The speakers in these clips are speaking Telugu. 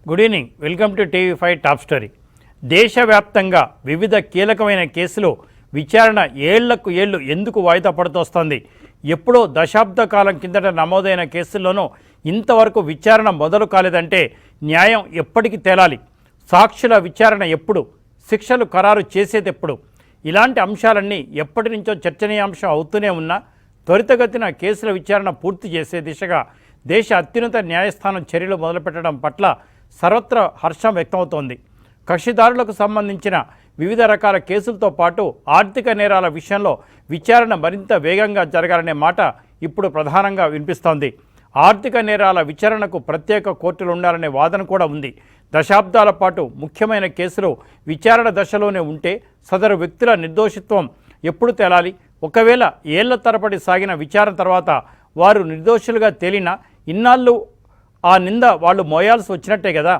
Good evening. Welcome to TV5 top story. దేశవ్యాప్తంగా వివిధ కీలకమైన కేసులు విచారణ ఏళ్లకు ఏళ్లు ఎందుకు వాయిదా పడుతోస్తోంది? ఎప్పుడో దశాబ్ద కాలం కిందట నమోదైన కేసుల్లోనూ ఇంతవరకు విచారణ మొదలు కాలేదంటే న్యాయం ఎప్పటికి తేలాలి? సాక్షుల విచారణ ఎప్పుడు? శిక్షలు ఖరారు చేసేదెప్పుడు? ఇలాంటి అంశాలన్నీ ఎప్పటి నుంచో చర్చనీయాంశం అవుతూనే ఉన్నా త్వరితగతిన కేసుల విచారణ పూర్తి చేసే దిశగా దేశ అత్యున్నత న్యాయస్థానం చర్యలు మొదలుపెట్టడం పట్ల సర్వత్రా హర్షం వ్యక్తమవుతోంది. కక్షిదారులకు సంబంధించిన వివిధ రకాల కేసులతో పాటు ఆర్థిక నేరాల విషయంలో విచారణ మరింత వేగంగా జరగాలనే మాట ఇప్పుడు ప్రధానంగా వినిపిస్తోంది. ఆర్థిక నేరాల విచారణకు ప్రత్యేక కోర్టులు ఉండాలనే వాదన కూడా ఉంది. దశాబ్దాల పాటు ముఖ్యమైన కేసులు విచారణ దశలోనే ఉంటే సదరు వ్యక్తుల నిర్దోషిత్వం ఎప్పుడు తేలాలి? ఒకవేళ ఏళ్ల తరబడి సాగిన విచారణ తర్వాత వారు నిర్దోషులుగా తేలినా ఇన్నాళ్ళు ఆ నింద వాళ్ళు మోయాల్సి వచ్చినట్టే కదా.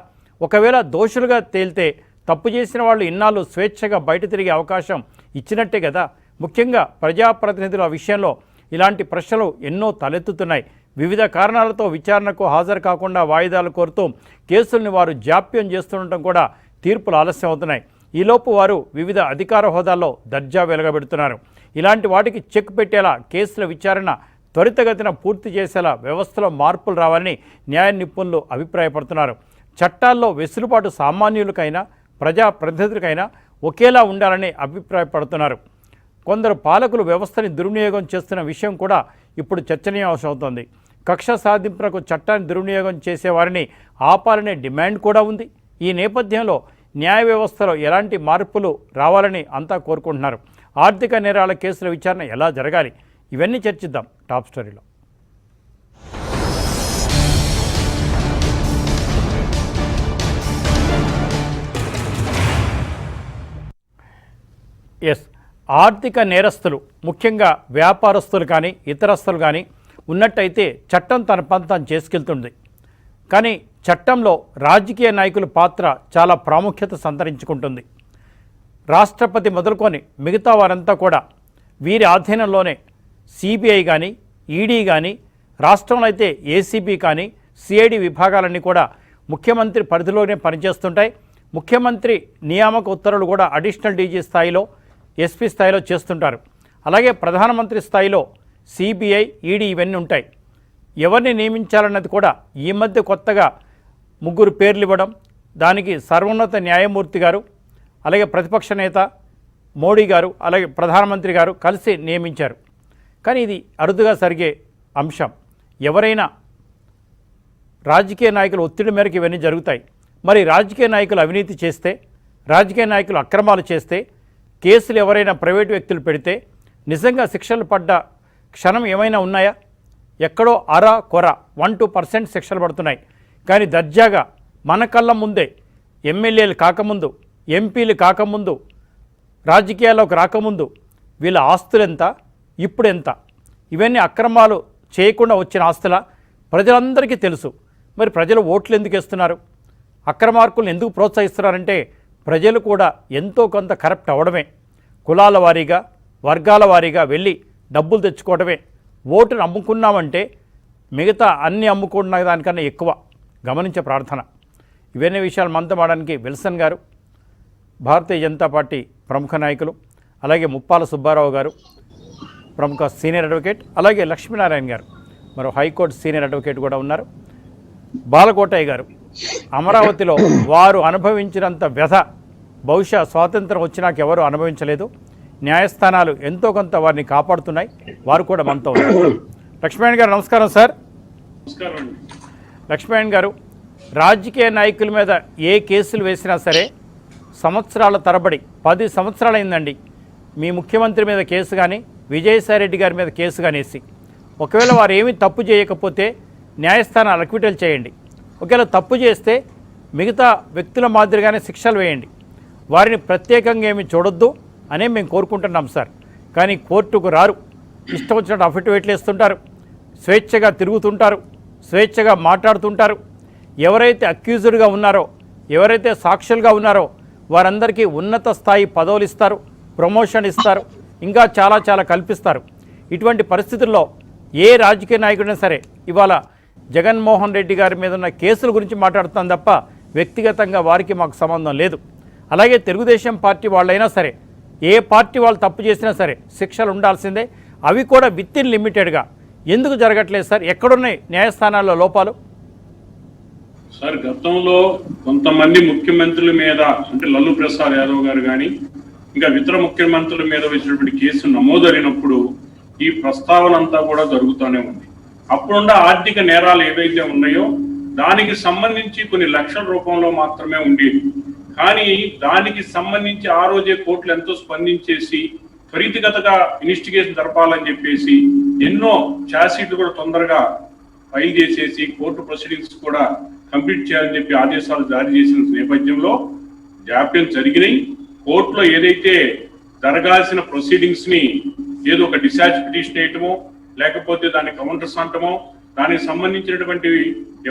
ఒకవేళ దోషులుగా తేలితే తప్పు చేసిన వాళ్ళు ఇన్నాళ్ళు స్వేచ్ఛగా బయట తిరిగే అవకాశం ఇచ్చినట్టే కదా. ముఖ్యంగా ప్రజాప్రతినిధుల విషయంలో ఇలాంటి ప్రశ్నలు ఎన్నో తలెత్తుతున్నాయి. వివిధ కారణాలతో విచారణకు హాజరు కాకుండా వాయిదాలు కోరుతూ కేసుల్ని వారు జాప్యం చేస్తుండటం కూడా తీర్పులు ఆలస్యం అవుతున్నాయి. ఈలోపు వారు వివిధ అధికార హోదాల్లో దర్జా వెలగబెడుతున్నారు. ఇలాంటి వాటికి చెక్ పెట్టేలా కేసుల విచారణ త్వరితగతిన పూర్తి చేసేలా వ్యవస్థలో మార్పులు రావాలని న్యాయ నిపుణులు అభిప్రాయపడుతున్నారు. చట్టాల్లో వెసులుబాటు సామాన్యులకైనా ప్రజాప్రతినిధులకైనా ఒకేలా ఉండాలని అభిప్రాయపడుతున్నారు. కొందరు పాలకులు వ్యవస్థని దుర్వినియోగం చేస్తున్న విషయం కూడా ఇప్పుడు చర్చనీయాంశం అవుతోంది. కక్ష సాధింపునకు చట్టాన్ని దుర్వినియోగం చేసేవారిని ఆపాలనే డిమాండ్ కూడా ఉంది. ఈ నేపథ్యంలో న్యాయ వ్యవస్థలో ఎలాంటి మార్పులు రావాలని అంతా కోరుకుంటున్నారు. ఆర్థిక నేరాల కేసుల విచారణ ఎలా జరగాలి? ఇవన్నీ చర్చిద్దాం టాప్ స్టోరీలో. ఆర్థిక నేరస్తులు ముఖ్యంగా వ్యాపారస్తులు కానీ ఇతరస్తులు కానీ ఉన్నట్టయితే చట్టం తన పని తాను చేసుకెళ్తుంది. కానీ చట్టంలో రాజకీయ నాయకుల పాత్ర చాలా ప్రాముఖ్యత సంతరించుకుంటుంది. రాష్ట్రపతి మొదలుకొని మిగతా వారంతా కూడా వీరి ఆధీనంలోనే సిబిఐ కానీ ఈడీ కానీ రాష్ట్రంలో అయితే ఏసీబీ కానీ సిఐడి విభాగాలన్నీ కూడా ముఖ్యమంత్రి పరిధిలోనే పనిచేస్తుంటాయి. ముఖ్యమంత్రి నియామక ఉత్తర్వులు కూడా అడిషనల్ డీజీ స్థాయిలో ఎస్పీ స్థాయిలో చేస్తుంటారు. అలాగే ప్రధానమంత్రి స్థాయిలో సిబిఐ ఈడీ ఇవన్నీ ఉంటాయి. ఎవరిని నియమించాలన్నది కూడా ఈ మధ్య కొత్తగా 3 పేర్లు ఇవ్వడం, దానికి సర్వోన్నత న్యాయమూర్తి గారు అలాగే ప్రతిపక్ష నేత మోడీ గారు అలాగే ప్రధానమంత్రి గారు కలిసి నియమించారు. కానీ ఇది అరుదుగా జరిగే అంశం. ఎవరైనా రాజకీయ నాయకుల ఒత్తిడి మేరకు ఇవన్నీ జరుగుతాయి. మరి రాజకీయ నాయకులు అవినీతి చేస్తే, రాజకీయ నాయకులు అక్రమాలు చేస్తే, కేసులు ఎవరైనా ప్రైవేటు వ్యక్తులు పెడితే నిజంగా శిక్షలు పడ్డ క్షణం ఏమైనా ఉన్నాయా? ఎక్కడో అరా కొర 1-2% శిక్షలు పడుతున్నాయి. కానీ దర్జాగా మన కళ్ళ ముందే ఎమ్మెల్యేలు కాకముందు, ఎంపీలు కాకముందు, రాజకీయాల్లోకి రాకముందు వీళ్ళ ఆస్తులు ఎంత, ఇప్పుడు ఎంత, ఇవన్నీ అక్రమాలు చేయకుండా వచ్చిన ఆస్తుల ప్రజలందరికీ తెలుసు. మరి ప్రజలు ఓట్లు ఎందుకు వేస్తున్నారు? అక్రమార్కులను ఎందుకు ప్రోత్సహిస్తున్నారంటే ప్రజలు కూడా ఎంతో కొంత కరప్ట్ అవ్వడమే. కులాల వారీగా వర్గాల వారీగా వెళ్ళి డబ్బులు తెచ్చుకోవడమే. ఓటును అమ్ముకున్నామంటే మిగతా అన్ని అమ్ముకున్న దానికన్నా ఎక్కువ గమనించే ప్రార్థన. ఇవన్నీ విషయాలు మనతో మాడడానికి విల్సన్ గారు, భారతీయ జనతా పార్టీ ప్రముఖ నాయకులు, అలాగే ముప్పాల సుబ్బారావు గారు ప్రముఖ సీనియర్ అడ్వకేట్, అలాగే లక్ష్మీనారాయణ గారు మరో హైకోర్టు సీనియర్ అడ్వకేట్ కూడా ఉన్నారు. బాలకోటయ్య గారు అమరావతిలో వారు అనుభవించినంత వ్యధ బహుశా స్వాతంత్రం వచ్చినాక ఎవరు అనుభవించలేదు. న్యాయస్థానాలు ఎంతో కొంత వారిని కాపాడుతున్నాయి. వారు కూడా మనతో ఉన్నారు. లక్ష్మీనారాయణ గారు నమస్కారం సార్. లక్ష్మీనారాయణ గారు, రాజకీయ నాయకుల మీద ఏ కేసులు వేసినా సరే సంవత్సరాల తరబడి 10 సంవత్సరాలైందండి మీ ముఖ్యమంత్రి మీద కేసు కానీ విజయసాయిరెడ్డి గారి మీద కేసు కానీ వేసి, ఒకవేళ వారు ఏమీ తప్పు చేయకపోతే న్యాయస్థానాలు అక్విటల్ చేయండి. ఒకవేళ తప్పు చేస్తే మిగతా వ్యక్తుల మాదిరిగానే శిక్షలు వేయండి. వారిని ప్రత్యేకంగా ఏమి చూడొద్దు అనే మేము కోరుకుంటున్నాం సార్. కానీ కోర్టుకు రారు, ఇష్టం వచ్చినట్టు అఫిడవిట్లు వేస్తుంటారు, స్వేచ్ఛగా తిరుగుతుంటారు, స్వేచ్ఛగా మాట్లాడుతుంటారు. ఎవరైతే అక్యూజ్డ్గా ఉన్నారో, ఎవరైతే సాక్షులుగా ఉన్నారో వారందరికీ ఉన్నత స్థాయి పదవులు ఇస్తారు, ప్రమోషన్ ఇస్తారు, ఇంకా చాలా చాలా కల్పిస్తారు. ఇటువంటి పరిస్థితుల్లో ఏ రాజకీయ నాయకుడైనా సరే ఇవాళ జగన్మోహన్ రెడ్డి గారి మీద ఉన్న కేసుల గురించి మాట్లాడుతాం తప్ప వ్యక్తిగతంగా వారికి మాకు సంబంధం లేదు. అలాగే తెలుగుదేశం పార్టీ వాళ్ళైనా సరే, ఏ పార్టీ వాళ్ళు తప్పు చేసినా సరే శిక్షలు ఉండాల్సిందే. అవి కూడా విత్ ఇన్ లిమిటెడ్గా. ఎందుకు జరగట్లేదు సార్? ఎక్కడున్నాయి న్యాయస్థానాల్లో లోపాలు? సార్, గతంలో కొంతమంది ముఖ్యమంత్రుల మీద, అంటే లల్లు ప్రసాద్ యాదవ్ గారు కానీ ఇంకా ఇతర ముఖ్యమంత్రుల మీద వచ్చినటువంటి కేసు నమోదైనప్పుడు ఈ ప్రస్తావన అంతా కూడా జరుగుతూనే ఉంది. అప్పుడున్న ఆర్థిక నేరాలు ఏవైతే ఉన్నాయో దానికి సంబంధించి కొన్ని లక్షల రూపంలో మాత్రమే ఉండేది. కానీ దానికి సంబంధించి ఆ రోజే కోర్టులు ఎంతో స్పందించేసి త్వరితగతగా ఇన్వెస్టిగేషన్ జరపాలని చెప్పేసి ఎన్నో ఛార్జ్షీట్లు కూడా తొందరగా ఫైల్ చేసేసి కోర్టు ప్రొసీడింగ్స్ కూడా కంప్లీట్ చేయాలని చెప్పి ఆదేశాలు జారీ చేసిన నేపథ్యంలో జాప్యం జరిగినాయి. కోర్టులో ఏదైతే జరగాల్సిన ప్రొసీడింగ్స్ ని ఏదో ఒక డిశ్చార్జ్ పిటిషన్ వేయటమో లేకపోతే దాన్ని కౌంటర్స్ అంటమో, దానికి సంబంధించినటువంటి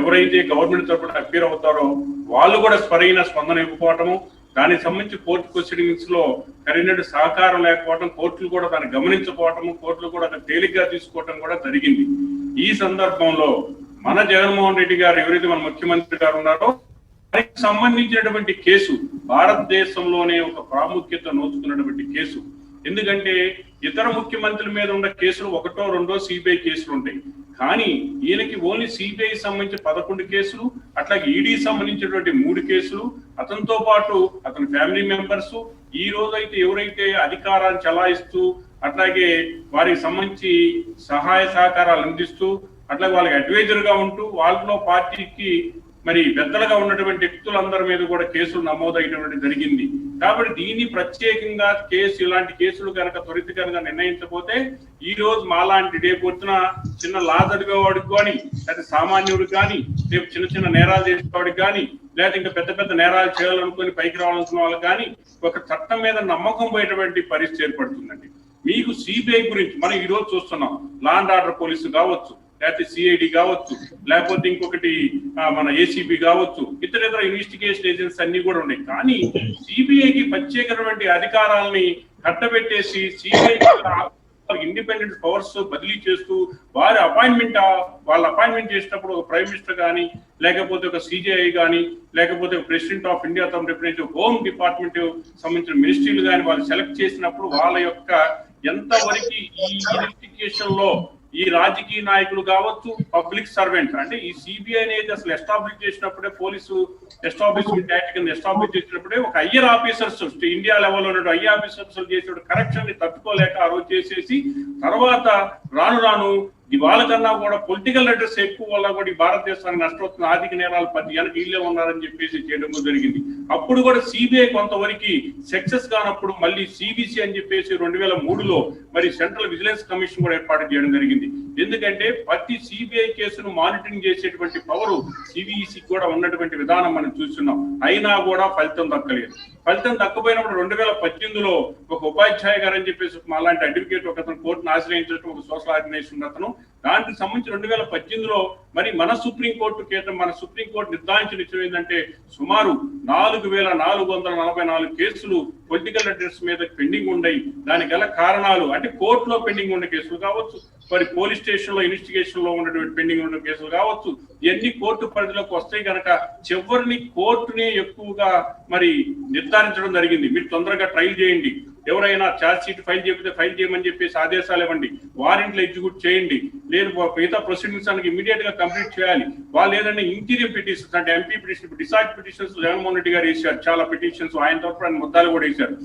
ఎవరైతే గవర్నమెంట్ తరఫున అపీర్ అవుతారో వాళ్ళు కూడా సరైన స్పందన ఇవ్వకపోవటము, దానికి సంబంధించి కోర్టు ప్రొసీడింగ్స్ లో సరైన సహకారం లేకపోవడం, కోర్టులు కూడా దాన్ని గమనించకపోవటము, కోర్టులు కూడా తేలిగ్గా తీసుకోవటం కూడా జరిగింది. ఈ సందర్భంలో మన జగన్మోహన్ రెడ్డి గారు ఎవరైతే మన ముఖ్యమంత్రి గారు ఉన్నారో దానికి సంబంధించినటువంటి కేసు భారతదేశంలోనే ఒక ప్రాముఖ్యత నోచుకున్నటువంటి కేసు. ఎందుకంటే ఇతర ముఖ్యమంత్రుల మీద ఉన్న కేసులు ఒకటో రెండో సిబిఐ కేసులు ఉంటాయి. కానీ ఈయనకి ఓన్లీ సిబిఐ సంబంధించి 11 కేసులు, అట్లాగే ఈడీ సంబంధించినటువంటి 3 కేసులు, అతనితో పాటు అతని ఫ్యామిలీ మెంబర్స్, ఈ రోజైతే ఎవరైతే అధికారాన్ని చలాయిస్తూ అట్లాగే వారికి సంబంధించి సహాయ సహకారాలు అందిస్తూ అట్లాగే వాళ్ళకి అడ్వైజర్ గా ఉంటూ వాళ్ళలో పార్టీకి మరి పెద్దలుగా ఉన్నటువంటి వ్యక్తులందరి మీద కూడా కేసులు నమోదైనటువంటి జరిగింది. కాబట్టి దీన్ని ప్రత్యేకంగా ఇలాంటి కేసులు కనుక త్వరితగతంగా నిర్ణయించకపోతే ఈ రోజు మాలాంటి రేపొద్దున చిన్న లాదడిగా వాడికి కానీ లేదా సామాన్యుడు కానీ రేపు చిన్న చిన్న నేరాలు చేసేవాడికి కానీ లేదా ఇంకా పెద్ద పెద్ద నేరాలు చేయాలనుకుని పైకి రావాలనుకున్న వాళ్ళకి కానీ ఒక చట్టం మీద నమ్మకం పోయేటువంటి పరిస్థితి ఏర్పడుతుందండి. మీకు సిబిఐ గురించి మనం ఈ రోజు చూస్తున్నాం. లా అండ్ ఆర్డర్ పోలీసు కావచ్చు, లేకపోతే సిఐడి కావచ్చు, లేకపోతే ఇంకొకటి మన ఏసీబీ కావచ్చు, ఇతర ఇన్వెస్టిగేషన్ ఏజెన్సీస్ అన్ని కూడా ఉన్నాయి. కానీ సిబిఐకి ప్రత్యేకమైనటువంటి అధికారాలని కట్టబెట్టేసి సిబిఐ ఇండిపెండెంట్ పవర్స్ బదిలీ చేస్తూ వాళ్ళ అపాయింట్మెంట్ చేసినప్పుడు ఒక ప్రైమ్ మినిస్టర్ కానీ లేకపోతే ఒక సిజేఐ కానీ లేకపోతే ప్రెసిడెంట్ ఆఫ్ ఇండియా తమ రిప్రజెంటేటివ్ హోమ్ డిపార్ట్మెంట్ సంబంధించిన మినిస్ట్రీలు కానీ వాళ్ళు సెలెక్ట్ చేసినప్పుడు వాళ్ళ యొక్క ఎంతవరకు ఈ ఇన్వెస్టిగేషన్ లో ఈ రాజకీయ నాయకులు కావచ్చు, పబ్లిక్ సర్వెంట్, అంటే ఈ సిబిఐ అనేది అసలు ఎస్టాబ్లిష్ చేసినప్పుడే పోలీసు ఎస్టాబ్లిష్మెంట్ యాక్ట్ కింద ఎస్టాబ్లిష్ చేసినప్పుడే ఒక ఐఆర్ ఆఫీసర్స్ ఇండియా లెవెల్లో ఉన్న ఐఆర్ ఆఫీసర్స్ చేసే కరప్షన్ ని తట్టుకోలేక ఆ రోజు చేసేసి తర్వాత రాను వాళ్ళకన్నా కూడా పొలిటికల్ లీడర్స్ ఎక్కువ వల్ల కూడా ఈ భారతదేశానికి నష్టపోతున్న ఆర్థిక నేరాలు 10 ఏళ్ళకి వీళ్ళే ఉన్నారని చెప్పేసి చేయడం జరిగింది. అప్పుడు కూడా సిబిఐ కొంతవరకు సక్సెస్ కానప్పుడు మళ్ళీ సిబిసి అని చెప్పేసి 2003లో మరి సెంట్రల్ విజిలెన్స్ కమిషన్ కూడా ఏర్పాటు చేయడం జరిగింది. ఎందుకంటే ప్రతి సిబిఐ కేసును మానిటరింగ్ చేసేటువంటి పవర్ సిబిసి కూడా ఉన్నటువంటి విధానం మనం చూస్తున్నాం. అయినా కూడా ఫలితం దక్కలేదు. ఫలితం దక్కపోయినప్పుడు 2018లో ఒక ఉపాధ్యాయ గారు అని చెప్పేసి అలాంటి అడ్వకేట్ ఒక అతను కోర్టును ఆశ్రయించడం, ఒక సోషల్ ఆర్గనైజేషన్ అతను, దానికి సంబంధించి 2018లో మరి మన సుప్రీంకోర్టు నిర్ధారించిన విషయం ఏంటంటే సుమారు 4444 కేసులు పొలిటికల్ లీడర్స్ మీద పెండింగ్ ఉన్నాయి. దానికి గల కారణాలు అంటే కోర్టులో పెండింగ్ ఉన్న కేసులు కావచ్చు, మరి పోలీస్ స్టేషన్ లో ఇన్వెస్టిగేషన్ లో ఉన్నటువంటి పెండింగ్ ఉన్న కేసులు కావచ్చు, ఇవన్నీ కోర్టు పరిధిలోకి వస్తాయి కనుక చివరిని కోర్టుని ఎక్కువగా మరి నిర్ధారించడం జరిగింది. మీరు తొందరగా ట్రయల్ చేయండి, ఎవరైనా ఛార్జ్ షీట్ ఫైల్ చేయకపోతే ఫైల్ చేయమని చెప్పేసి ఆదేశాలు ఇవ్వండి, వారెంట్లు ఎగ్జిక్యూట్ చేయండి, లేదు మిగతా ప్రొసీడింగ్స్ అనేది ఇమీడియట్ గా కంప్లీట్ చేయాలి. వాళ్ళు ఏదైనా ఇంటీరియం పిటిషన్స్ అంటే MP petition, decide petitions Jaganmohan Reddy గారు వేశారు, చాలా పిటిషన్స్ ఆయన తరఫున ఆయన ముద్దాలు కూడా వేశారు.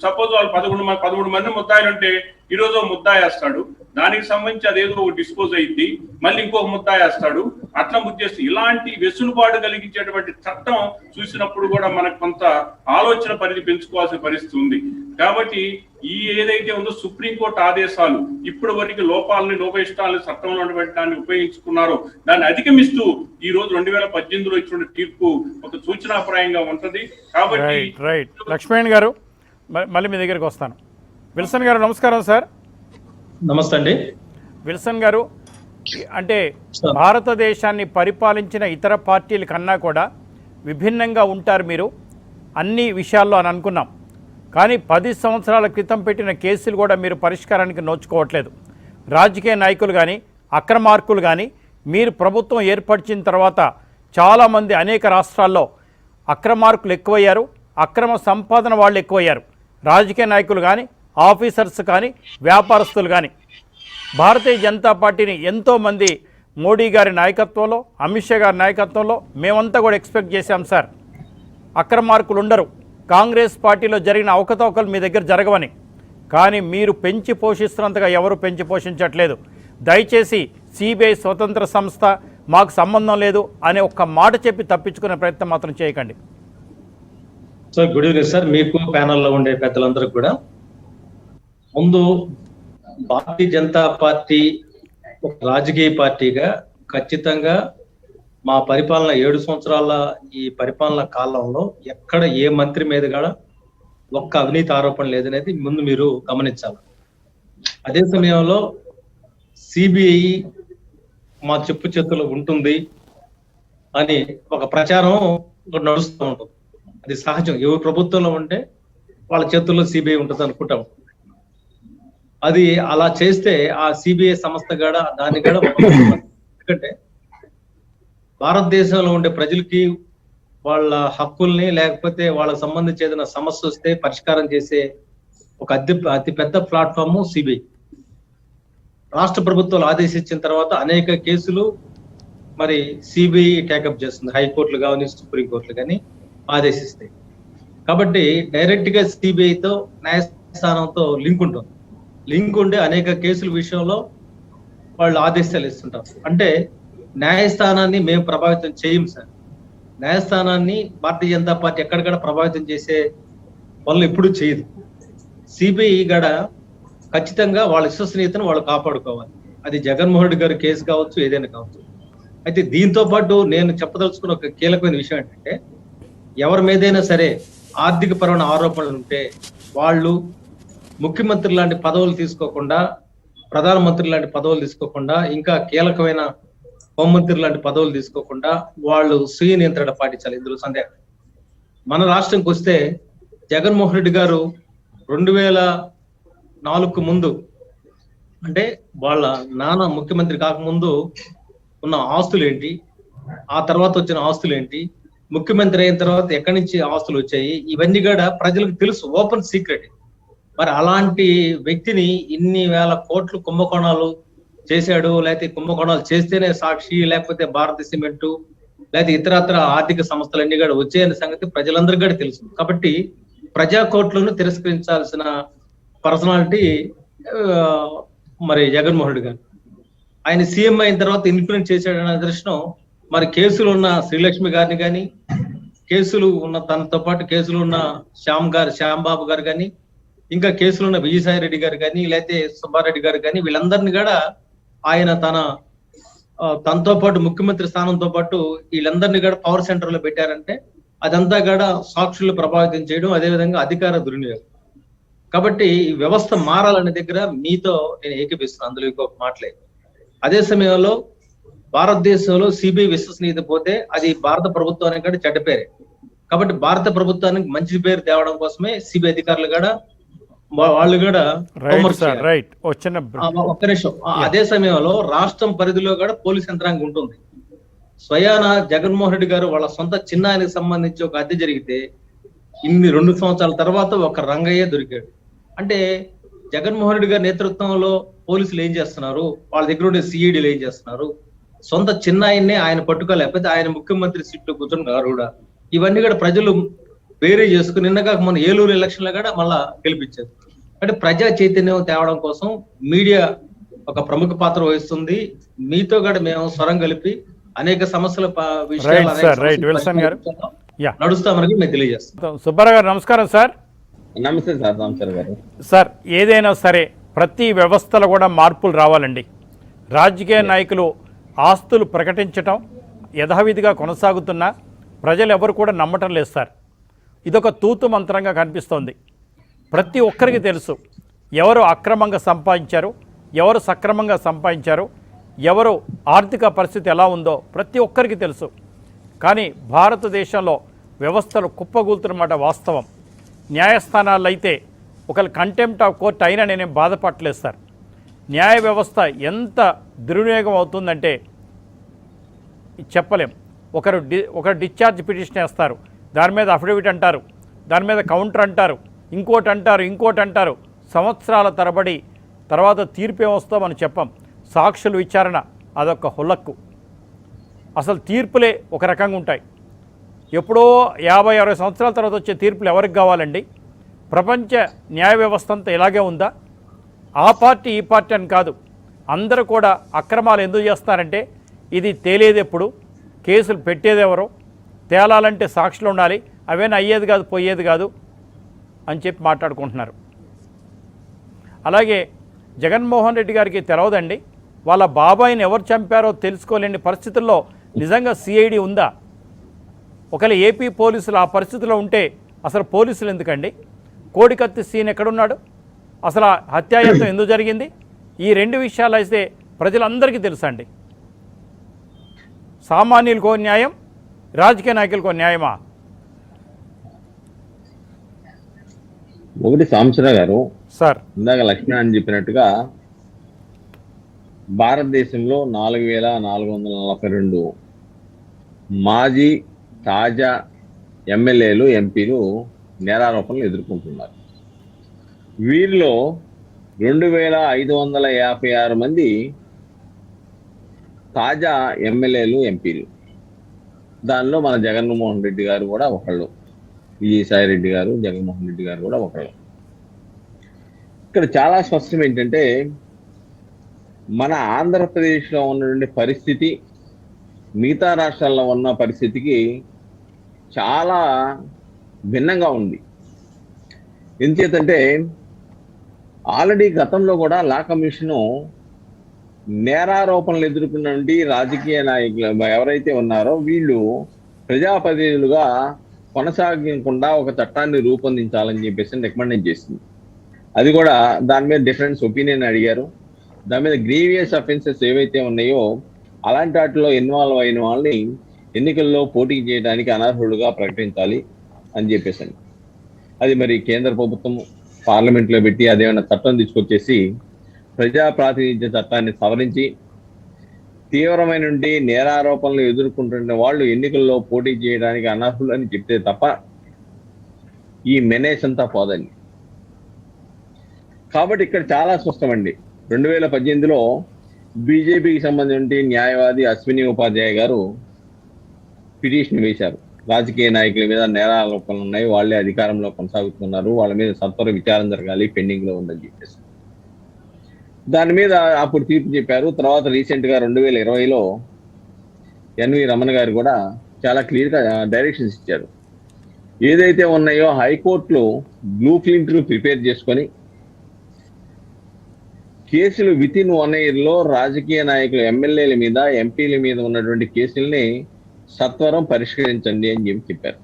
సపోజ్ వాళ్ళు 13 మంది ముద్దాయిలు ఉంటే ఈ రోజు ముద్దాయి వేస్తాడు, దానికి సంబంధించి అదేదో డిస్పోజ్ అయింది, మళ్ళీ ఇంకొక ముద్దాయి వేస్తాడు, అట్లా ముద్దేసి ఇలాంటి వెసులుబాటు కలిగించేటువంటి చట్టం చూసినప్పుడు కూడా మనకు కొంత ఆలోచన పరిధి పెంచుకోవాల్సిన పరిస్థితి ఉంది. కాబట్టి ఈ ఏదైతే ఉందో సుప్రీంకోర్టు ఆదేశాలు ఇప్పటి వరకు లోపయిష్టాలను చట్టంలో ఉన్నటువంటి దాన్ని ఉపయోగించుకున్నారో దాన్ని అధిగమిస్తూ ఈ రోజు 2018లో ఇచ్చిన తీర్పు ఒక సూచనాప్రాయంగా ఉంటది. కాబట్టి లక్ష్మణ్ గారు మళ్ళీ మీ దగ్గరికి వస్తాను. విల్సన్ గారు నమస్కారం సార్. నమస్తే అండి. విల్సన్ గారు, అంటే భారతదేశాన్ని పరిపాలించిన ఇతర పార్టీల కన్నా కూడా విభిన్నంగా ఉంటారు మీరు అన్ని విషయాల్లో అని అనుకున్నాం. కానీ 10 సంవత్సరాల క్రితం పెట్టిన కేసులు కూడా మీరు పరిష్కారానికి నోచుకోవట్లేదు. రాజకీయ నాయకులు కానీ అక్రమార్కులు కానీ మీరు ప్రభుత్వం ఏర్పరిచిన తర్వాత చాలామంది అనేక రాష్ట్రాల్లో అక్రమార్కులు ఎక్కువయ్యారు, అక్రమ సంపాదన వాళ్ళు ఎక్కువయ్యారు. రాజకీయ నాయకులు కానీ, ఆఫీసర్స్ కానీ, వ్యాపారస్తులు కానీ. భారతీయ జనతా పార్టీని ఎంతోమంది మోడీ గారి నాయకత్వంలో, అమిత్ షా గారి నాయకత్వంలో మేమంతా కూడా ఎక్స్పెక్ట్ చేశాం సార్, అక్రమార్కులు ఉండరు, కాంగ్రెస్ పార్టీలో జరిగిన అవకతవకలు మీ దగ్గర జరగవని. కానీ మీరు పెంచి పోషిస్తున్నంతగా ఎవరు పెంచి పోషించట్లేదు. దయచేసి సిబిఐ స్వతంత్ర సంస్థ, మాకు సంబంధం లేదు అనే ఒక్క మాట చెప్పి తప్పించుకునే ప్రయత్నం మాత్రం చేయకండి. సార్ గుడ్ ఈవినింగ్ సార్, మీకు ప్యానల్లో ఉండే పెద్దలందరూ కూడా. ముందు భారతీయ జనతా పార్టీ ఒక రాజకీయ పార్టీగా ఖచ్చితంగా మా పరిపాలన 7 సంవత్సరాల ఈ పరిపాలన కాలంలో ఎక్కడ ఏ మంత్రి మీద కూడా ఒక్క అవినీతి ఆరోపణ లేదనేది ముందు మీరు గమనించాలి. అదే సమయంలో సిబిఐ మా చెప్పు చేతుల్లో ఉంటుంది అని ఒక ప్రచారం నడుస్తూ ఉంటుంది. అది సహజం, ఎవరు ప్రభుత్వంలో ఉంటే వాళ్ళ చేతుల్లో సిబిఐ ఉంటుంది అనుకుంటాం. అది అలా చేస్తే ఆ సిబిఐ సంస్థ కూడా దాన్ని కూడా ఎందుకంటే భారతదేశంలో ఉండే ప్రజలకి వాళ్ళ హక్కుల్ని లేకపోతే వాళ్ళకి సంబంధించి ఏదైనా సమస్య వస్తే పరిష్కారం చేసే ఒక అతి పెద్ద ప్లాట్ఫామ్ సిబిఐ. రాష్ట్ర ప్రభుత్వాలు ఆదేశించిన తర్వాత అనేక కేసులు మరి సిబిఐ టేకప్ చేస్తుంది. హైకోర్టులు కానీ, సుప్రీంకోర్టులు కానీ ఆదేశిస్తాయి. కాబట్టి డైరెక్ట్ గా సిబిఐతో న్యాయస్థానంతో లింక్ ఉంటుంది. లింక్ ఉండే అనేక కేసుల విషయంలో వాళ్ళు ఆదేశాలు ఇస్తుంటారు. అంటే న్యాయస్థానాన్ని మేము ప్రభావితం చేయం సార్. న్యాయస్థానాన్ని భారతీయ జనతా పార్టీ ఎక్కడికక్కడ ప్రభావితం చేసే పనులు ఎప్పుడూ చేయదు. సిబిఐ గడ ఖచ్చితంగా వాళ్ళ విశ్వసనీయతను వాళ్ళు కాపాడుకోవాలి. అది జగన్మోహన్ రెడ్డి గారి కేసు కావచ్చు, ఏదైనా కావచ్చు. అయితే దీంతో పాటు నేను చెప్పదలుచుకున్న ఒక కీలకమైన విషయం ఏంటంటే, ఎవరి మీదైనా సరే ఆర్థిక పరమైన ఆరోపణలు ఉంటే వాళ్ళు ముఖ్యమంత్రి లాంటి పదవులు తీసుకోకుండా, ప్రధానమంత్రి లాంటి పదవులు తీసుకోకుండా, ఇంకా కీలకమైన హోంమంత్రి లాంటి పదవులు తీసుకోకుండా వాళ్ళు స్వీయ నియంత్రణ పాటించాలి. ఇందులో సందేహం. మన రాష్ట్రంకి వస్తే జగన్మోహన్ రెడ్డి గారు 2004 ముందు, అంటే వాళ్ళ నాన్న ముఖ్యమంత్రి కాకముందు ఉన్న ఆస్తులు ఏంటి, ఆ తర్వాత వచ్చిన ఆస్తులు ఏంటి, ముఖ్యమంత్రి అయిన తర్వాత ఎక్కడి నుంచి ఆస్తులు వచ్చాయి, ఇవన్నీ కూడా ప్రజలకు తెలుసు, ఓపెన్ సీక్రెట్. మరి అలాంటి వ్యక్తిని ఇన్ని వేల కోట్లు కుంభకోణాలు చేశాడు, లేకపోతే కుంభకోణాలు చేస్తేనే సాక్షి, లేకపోతే భారత సిమెంటు, లేకపోతే ఇతరత్ర ఆర్థిక సంస్థలన్నీ కూడా వచ్చాయనే సంగతి ప్రజలందరికీ కూడా తెలుసు. కాబట్టి ప్రజా కోర్టులను తిరస్కరించాల్సిన పర్సనాలిటీ మరి జగన్మోహన్ రెడ్డి గారు. ఆయన సీఎం అయిన తర్వాత ఇన్ఫ్లుయెన్స్ చేశాడనే దృష్టం మరి కేసులు ఉన్న శ్రీలక్ష్మి గారిని కానీ, కేసులు ఉన్న తనతో పాటు కేసులు ఉన్న శ్యామ్ బాబు గారు కానీ, ఇంకా కేసులు ఉన్న విజయసాయి రెడ్డి గారు కానీ, లేకపోతే సుబ్బారెడ్డి గారు కానీ, వీళ్ళందరినీ కూడా ఆయన తనతో పాటు ముఖ్యమంత్రి స్థానంతో పాటు వీళ్ళందరినీ కూడా పవర్ సెంటర్ లో పెట్టారంటే అదంతా కూడా సాక్షులు ప్రభావితం చేయడం, అదేవిధంగా అధికార దుర్వినియోగం. కాబట్టి ఈ వ్యవస్థ మారాలనే దగ్గర మీతో నేను ఏకీపిస్తున్నాను. అందులో ఇంకొక మాటలేదు. అదే సమయంలో భారతదేశంలో సిబిఐ విశ్వసనీయత పోతే అది భారత ప్రభుత్వానికి కూడా చెడ్డ పేరే. కాబట్టి భారత ప్రభుత్వానికి మంచి పేరు తేవడం కోసమే సిబిఐ అధికారులు కూడా వాళ్ళు కూడా ఒక్క నిమిషం. అదే సమయంలో రాష్ట్రం పరిధిలో కూడా పోలీస్ యంత్రాంగం ఉంటుంది. స్వయాన జగన్మోహన్ రెడ్డి గారు వాళ్ళ సొంత చిన్నాయనకి సంబంధించి ఒక హత్య జరిగితే 2 సంవత్సరాల తర్వాత ఒక రంగయ్య దొరికాడు. అంటే జగన్మోహన్ రెడ్డి గారి నేతృత్వంలో పోలీసులు ఏం చేస్తున్నారు, వాళ్ళ దగ్గర ఉండే సిఐడీలు ఏం చేస్తున్నారు, సొంత చిన్నాయన్నే ఆయన పట్టుకోలేకపోతే ఆయన ముఖ్యమంత్రి సీట్లో కూర్చున్నారు కూడా. ఇవన్నీ కూడా ప్రజలు వేరే చేసుకుని నిన్నగా మన ఏలూరు ఎలక్షన్లో కూడా మళ్ళా గెలిపించారు. అంటే ప్రజా చైతన్యం తేవడం కోసం మీడియా ఒక ప్రముఖ పాత్ర వహిస్తుంది. మీతో కూడా మేము స్వరం కలిపి అనేక సమస్యల నడుస్తామని మేము తెలియజేస్తాం. సుబ్బారావు గారు నమస్కారం సార్. నమస్తే సార్. నమస్కారం గారు. సార్, ఏదైనా సరే ప్రతి వ్యవస్థలో కూడా మార్పులు రావాలండి. రాజకీయ నాయకులు ఆస్తులు ప్రకటించటం యథావిధిగా కొనసాగుతున్నా ప్రజలు ఎవరు కూడా నమ్మటం లేదు సార్. ఇదొక తూతు మంత్రంగా కనిపిస్తోంది. ప్రతి ఒక్కరికి తెలుసు ఎవరు అక్రమంగా సంపాదించారు, ఎవరు సక్రమంగా సంపాదించారు, ఎవరు ఆర్థిక పరిస్థితి ఎలా ఉందో ప్రతి ఒక్కరికి తెలుసు. కానీ భారతదేశంలో వ్యవస్థలు కుప్పగూలుతున్నమాట వాస్తవం. న్యాయస్థానాల్లో అయితే ఒకళ్ళు కంటెంప్ట్ ఆఫ్ కోర్ట్ అయినా నేనేం బాధపడలేదు సార్. న్యాయ వ్యవస్థ ఎంత దుర్వినియోగం అవుతుందంటే చెప్పలేం. ఒకరు డిశ్చార్జ్ పిటిషన్ వేస్తారు, దాని మీద అఫిడవిట్ అంటారు, దాని మీద కౌంటర్ అంటారు, ఇంకోటి అంటారు. సంవత్సరాల తరబడి తర్వాత తీర్పు ఏమొస్తో మనం చెప్పం. సాక్షుల విచారణ అదొక హులక్కు. అసలు తీర్పులే ఒక రకంగా ఉంటాయి. ఎప్పుడో 50-60 సంవత్సరాల తర్వాత వచ్చే తీర్పులు ఎవరికి కావాలండి? ప్రపంచ న్యాయ వ్యవస్థ అంతా ఇలాగే ఉందా? ఆ పార్టీ ఈ పార్టీ అని కాదు, అందరూ కూడా అక్రమాలు ఎందుకు చేస్తారంటే ఇది తేలేది ఎప్పుడు, కేసులు పెట్టేది ఎవరో, తేలాలంటే సాక్షులు ఉండాలి, అవేనా అయ్యేది కాదు పోయేది కాదు అని చెప్పి మాట్లాడుకుంటున్నారు. అలాగే జగన్మోహన్ రెడ్డి గారికి తెలవదండి, వాళ్ళ బాబాయిని ఎవరు చంపారో తెలుసుకోలేని పరిస్థితుల్లో నిజంగా సిఐడి ఉందా? ఒకవేళ ఏపీ పోలీసులు ఆ పరిస్థితిలో ఉంటే అసలు పోలీసులు ఎందుకండి? కోడికత్తి సీన్ ఎక్కడున్నాడు? అసలు ఆ హత్యాయత్నం ఎందుకు జరిగింది? ఈ 2 విషయాలు అయితే ప్రజలందరికీ తెలుసండి. సామాన్యులకో న్యాయం, రాజకీయ నాయకులకో న్యాయమా? ఒకటి సాంబశివరావు గారు, సార్ ఇందాక లక్ష్మణ్ చెప్పినట్టుగా భారతదేశంలో 4442 మాజీ తాజా ఎమ్మెల్యేలు, ఎంపీలు నేరారోపణలు ఎదుర్కొంటున్నారు. వీరిలో 2556 మంది తాజా ఎమ్మెల్యేలు, ఎంపీలు. దానిలో మన జగన్మోహన్ రెడ్డి గారు కూడా ఒకళ్ళు, విజయసాయి రెడ్డి గారు, జగన్మోహన్ రెడ్డి గారు కూడా ఒకళ్ళు. ఇక్కడ చాలా స్పష్టం ఏంటంటే మన ఆంధ్రప్రదేశ్లో ఉన్నటువంటి పరిస్థితి మిగతా రాష్ట్రాల్లో ఉన్న పరిస్థితికి చాలా భిన్నంగా ఉంది. ఎందుచేతంటే ఆల్రెడీ గతంలో కూడా లా కమిషను నేరారోపణలు ఎదుర్కొన్నటువంటి రాజకీయ నాయకులు ఎవరైతే ఉన్నారో వీళ్ళు ప్రజాప్రతినిధులుగా కొనసాగకుండా ఒక చట్టాన్ని రూపొందించాలని చెప్పేసి రికమెండ్ చేసింది. అది కూడా దాని మీద డిఫరెన్స్ ఒపీనియన్ అడిగారు. దాని మీద గ్రీవియస్ అఫెన్సెస్ ఏవైతే ఉన్నాయో అలాంటి వాటిలో ఇన్వాల్వ్ అయిన వాళ్ళని ఎన్నికల్లో పోటీ చేయడానికి అనర్హులుగా ప్రకటించాలి అని చెప్పేసి. అది మరి కేంద్ర ప్రభుత్వం పార్లమెంట్లో పెట్టి అదేమైనా చట్టం తీసుకొచ్చేసి ప్రజా ప్రాతినిధ్య చట్టాన్ని సవరించి తీవ్రమైన నేరారోపణలు ఎదుర్కొంటున్న వాళ్ళు ఎన్నికల్లో పోటీ చేయడానికి అనర్హులు అని చెప్తే తప్ప ఈ మెనేజ్ అంతా పోదండి. కాబట్టి ఇక్కడ చాలా స్పష్టమండి. 2018లో బీజేపీకి సంబంధించిన న్యాయవాది అశ్విని ఉపాధ్యాయ గారు పిటిషన్ వేశారు. రాజకీయ నాయకుల మీద నేరారోపణలు ఉన్నాయి, వాళ్ళే అధికారంలో కొనసాగుతున్నారు, వాళ్ళ మీద సత్వర విచారణ జరగాలి, పెండింగ్ లో ఉందని చెప్పేసి. దాని మీద అప్పుడు తీర్పు చెప్పారు. తర్వాత రీసెంట్ గా 2020లో ఎన్వి రమణ గారు కూడా చాలా క్లియర్ గా డైరెక్షన్స్ ఇచ్చారు. ఏదైతే ఉన్నాయో హైకోర్టులో బ్లూ ప్రింట్లు ప్రిపేర్ చేసుకొని కేసులు వితిన్ 1 year రాజకీయ నాయకులు, ఎమ్మెల్యేల మీద, ఎంపీల మీద ఉన్నటువంటి కేసుల్ని సత్వరం పరిష్కరించండి అని చెప్పారు.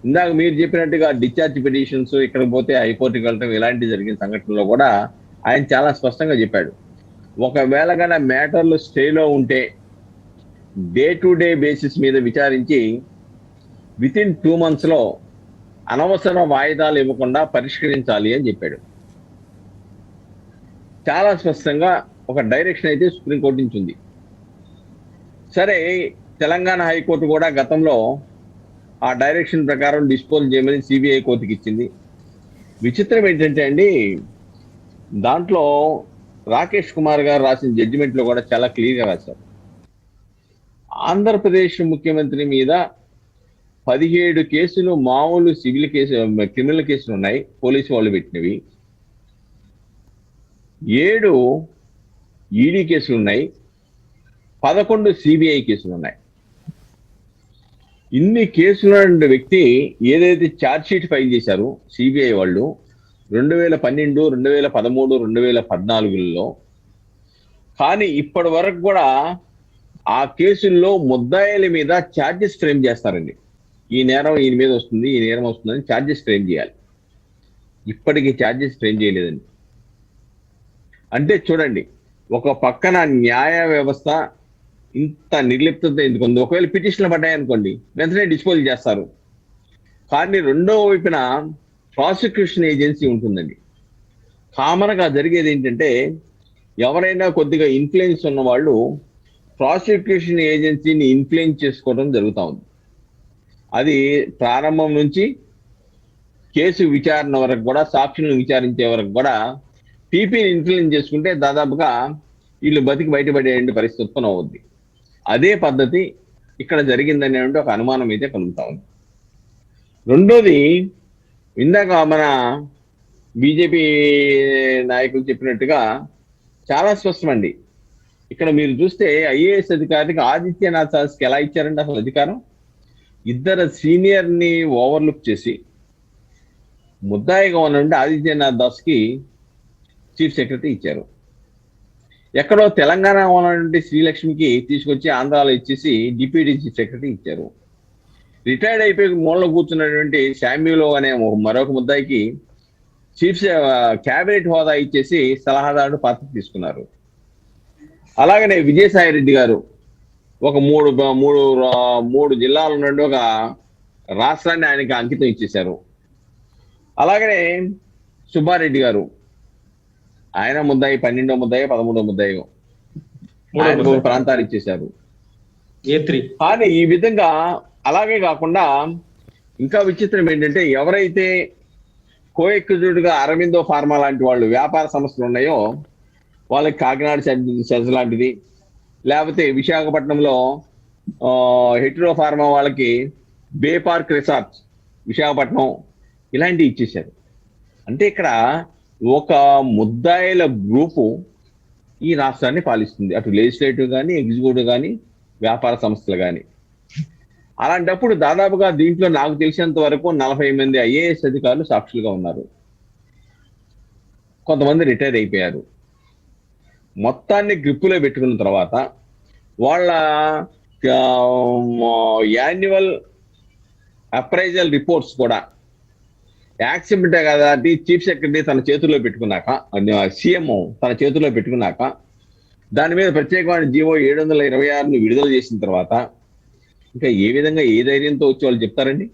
ఇందాక మీరు చెప్పినట్టుగా డిశ్చార్జ్ పిటిషన్స్ ఇక్కడ పోతే హైకోర్టుకి వెళ్ళటం ఇలాంటి జరిగిన సంఘటనలో కూడా ఆయన చాలా స్పష్టంగా చెప్పాడు. ఒకవేళ కన్నా మ్యాటర్లు స్టేలో ఉంటే డే టు డే బేసిస్ మీద విచారించి వితిన్ 2 months అనవసర వాయిదాలు ఇవ్వకుండా పరిష్కరించాలి అని చెప్పాడు. చాలా స్పష్టంగా ఒక డైరెక్షన్ అయితే సుప్రీంకోర్టు నుంచి ఉంది. సరే, తెలంగాణ హైకోర్టు కూడా గతంలో ఆ డైరెక్షన్ ప్రకారం డిస్పోజ్ చేయమని సిబిఐ కోర్టుకి ఇచ్చింది. విచిత్రం ఏంటంటే అండి, దాంట్లో రాకేష్ కుమార్ గారు రాసిన జడ్జిమెంట్లో కూడా చాలా క్లియర్గా రాశారు. ఆంధ్రప్రదేశ్ ముఖ్యమంత్రి మీద 17 కేసులు మామూలు సివిల్ కేసు, క్రిమినల్ కేసులు ఉన్నాయి, పోలీసు వాళ్ళు పెట్టినవి. 7 ఈడీ కేసులు ఉన్నాయి, 11 సిబిఐ కేసులు ఉన్నాయి. ఇన్ని కేసులు వ్యక్తి ఏదైతే ఛార్జ్ షీట్ ఫైల్ చేశారు సిబిఐ వాళ్ళు 2012, 2013, 2014లో, కానీ ఇప్పటి వరకు కూడా ఆ కేసుల్లో ముద్దాయిల మీద ఛార్జెస్ ఫ్రేమ్ చేస్తారండి. ఈ నేరం ఈయన మీద వస్తుంది, ఈ నేరం వస్తుందని ఛార్జెస్ ఫ్రేమ్ చేయాలి. ఇప్పటికీ ఛార్జెస్ ఫ్రేమ్ చేయలేదండి. అంటే చూడండి, ఒక పక్కన న్యాయ వ్యవస్థ ఇంత నిర్లిప్తత ఎందుకుంది. ఒకవేళ పిటిషన్లు పడ్డాయనుకోండి, వెంటనే డిస్పోజ్ చేస్తారు. కానీ రెండో వైపున ప్రాసిక్యూషన్ ఏజెన్సీ ఉంటుందండి. కామన్గా జరిగేది ఏంటంటే, ఎవరైనా కొద్దిగా ఇన్ఫ్లుయెన్స్ ఉన్న వాళ్ళు ప్రాసిక్యూషన్ ఏజెన్సీని ఇన్ఫ్లుయెన్స్ చేసుకోవడం జరుగుతూ ఉంది. అది ప్రారంభం నుంచి కేసు విచారణ వరకు కూడా, సాక్షులను విచారించే వరకు కూడా పీపీని ఇన్ఫ్లుయెన్స్ చేసుకుంటే దాదాపుగా వీళ్ళు బతికి బయటపడే పరిస్థితి ఉత్పన్నం అవుద్ది. అదే పద్ధతి ఇక్కడ జరిగిందనే ఒక అనుమానం అయితే కలుగుతా ఉంది. రెండోది, ఇందాక మన బీజేపీ నాయకులు చెప్పినట్టుగా చాలా స్పష్టమండి. ఇక్కడ మీరు చూస్తే ఐఏఎస్ అధికారికి ఆదిత్యనాథ్ దాస్కి ఎలా ఇచ్చారండి అసలు అధికారం? ఇద్దరు సీనియర్ని ఓవర్లుక్ చేసి ముద్దాయిగా ఉన్నటువంటి ఆదిత్యనాథ్ దాస్కి చీఫ్ సెక్రటరీ ఇచ్చారు. ఎక్కడో తెలంగాణ ఉన్నటువంటి శ్రీలక్ష్మికి తీసుకొచ్చి ఆంధ్రాలో ఇచ్చేసి డిప్యూటీ చీఫ్ సెక్రటరీ ఇచ్చారు. రిటైర్డ్ అయిపోయి మూలలో కూర్చున్నటువంటి శామ్యూలో అనే మరొక ముద్దాయికి చీఫ్ క్యాబినెట్ హోదా ఇచ్చేసి సలహాదారుడు పాత్ర తీసుకున్నారు. అలాగనే విజయసాయి రెడ్డి గారు ఒక మూడు జిల్లాల నుండి ఒక రాష్ట్రాన్ని ఆయనకి అంకితం ఇచ్చేశారు. అలాగనే సుబ్బారెడ్డి గారు, ఆయన ముద్దాయి 12వ ముద్దాయి 13వ ముద్దాయి ప్రాంతాలు ఇచ్చేశారు. కానీ ఈ విధంగా అలాగే కాకుండా ఇంకా విచిత్రం ఏంటంటే, ఎవరైతే కోఎక్యూజ్డ్గా అరవిందో ఫార్మా లాంటి వాళ్ళు వ్యాపార సంస్థలు ఉన్నాయో వాళ్ళకి కాకినాడ సెజ్ లాంటిది, లేకపోతే విశాఖపట్నంలో హెట్రో ఫార్మా వాళ్ళకి బే పార్క్ రిసార్ట్స్ విశాఖపట్నం ఇలాంటివి ఇచ్చేశారు. అంటే ఇక్కడ ఒక ముద్దాయిల గ్రూపు ఈ రాష్ట్రాన్ని పాలిస్తుంది, అటు లెజిస్లేటివ్ కానీ, ఎగ్జిక్యూటివ్ కానీ, వ్యాపార సంస్థలు కానీ. అలాంటప్పుడు దాదాపుగా దీంట్లో నాకు తెలిసినంత వరకు 40 మంది ఐఏఎస్ అధికారులు సాక్షులుగా ఉన్నారు. కొంతమంది రిటైర్ అయిపోయారు. మొత్తాన్ని గ్రిప్పులో పెట్టుకున్న తర్వాత వాళ్ళ యాన్యువల్ అప్రైజల్ రిపోర్ట్స్ కూడా యాక్సెప్ట్ కదా చీఫ్ సెక్రటరీ తన చేతుల్లో పెట్టుకున్నాక, సీఎం తన చేతుల్లో పెట్టుకున్నాక, దాని మీద ప్రత్యేకమైన జీవో 726ని విడుదల చేసిన తర్వాత ఇంకా ఏ విధంగా ఏ ధైర్యంతో వచ్చి వాళ్ళు చెప్తారండి?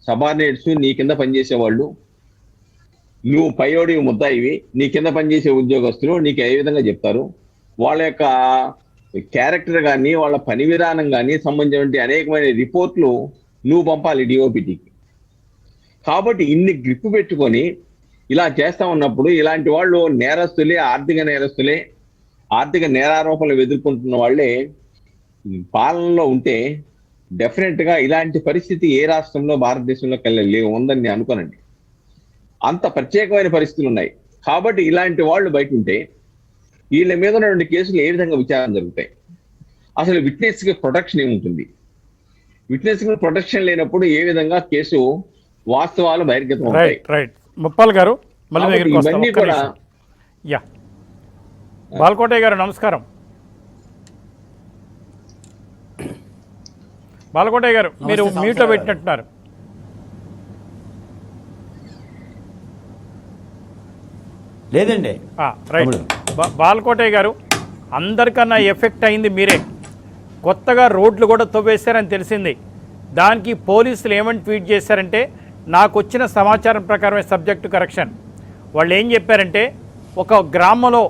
సబార్డినేట్స్, నీ కింద పనిచేసేవాళ్ళు, నువ్వు పైయోడి ముద్దాయివి, నీ కింద పనిచేసే ఉద్యోగస్తులు నీకు ఏ విధంగా చెప్తారు? వాళ్ళ యొక్క క్యారెక్టర్ కానీ, వాళ్ళ పని విధానం కానీ సంబంధించిన అనేకమైన రిపోర్ట్లు నువ్వు పంపాలి డిఓపిటికి. కాబట్టి ఇన్ని గ్రిప్ పెట్టుకొని ఇలా చేస్తా ఉన్నప్పుడు ఇలాంటి వాళ్ళు నేరస్తులే, ఆర్థిక నేరారోపణలు ఎదుర్కొంటున్న వాళ్ళే పాలనలో ఉంటే డెఫినెట్ గా ఇలాంటి పరిస్థితి ఏ రాష్ట్రంలో భారతదేశంలో ఉందని నేను అనుకోనండి. అంత ప్రత్యేకమైన పరిస్థితులు ఉన్నాయి. కాబట్టి ఇలాంటి వాళ్ళు బయట ఉంటే వీళ్ళ మీద ఉన్నటువంటి కేసులు ఏ విధంగా విచారణ జరుగుతాయి? అసలు విట్నెస్ కి ప్రొటెక్షన్ ఏముంటుంది? విట్నెస్ కి ప్రొటెక్షన్ లేనప్పుడు ఏ విధంగా కేసు వాస్తవాలు బహిర్గతం అవుతాయి? రైట్. ముప్పాల్ గారు ఇవన్నీ కూడా. బాలకోటయ్య గారు నమస్కారం. బాలకోటయ్య గారు మీరు మ్యూట్లో పెట్టినట్టున్నారు. లేదండి. రైట్. బాలకోటయ్య గారు, అందరికన్నా ఎఫెక్ట్ అయింది మీరే. కొత్తగా రోడ్లు కూడా తవ్వేశారని తెలిసింది. దానికి పోలీసులు ఏమని ట్వీట్ చేశారంటే, నాకు వచ్చిన సమాచారం ప్రకారమే సబ్జెక్టు కరెక్షన్. వాళ్ళు ఏం చెప్పారంటే, ఒక గ్రామంలో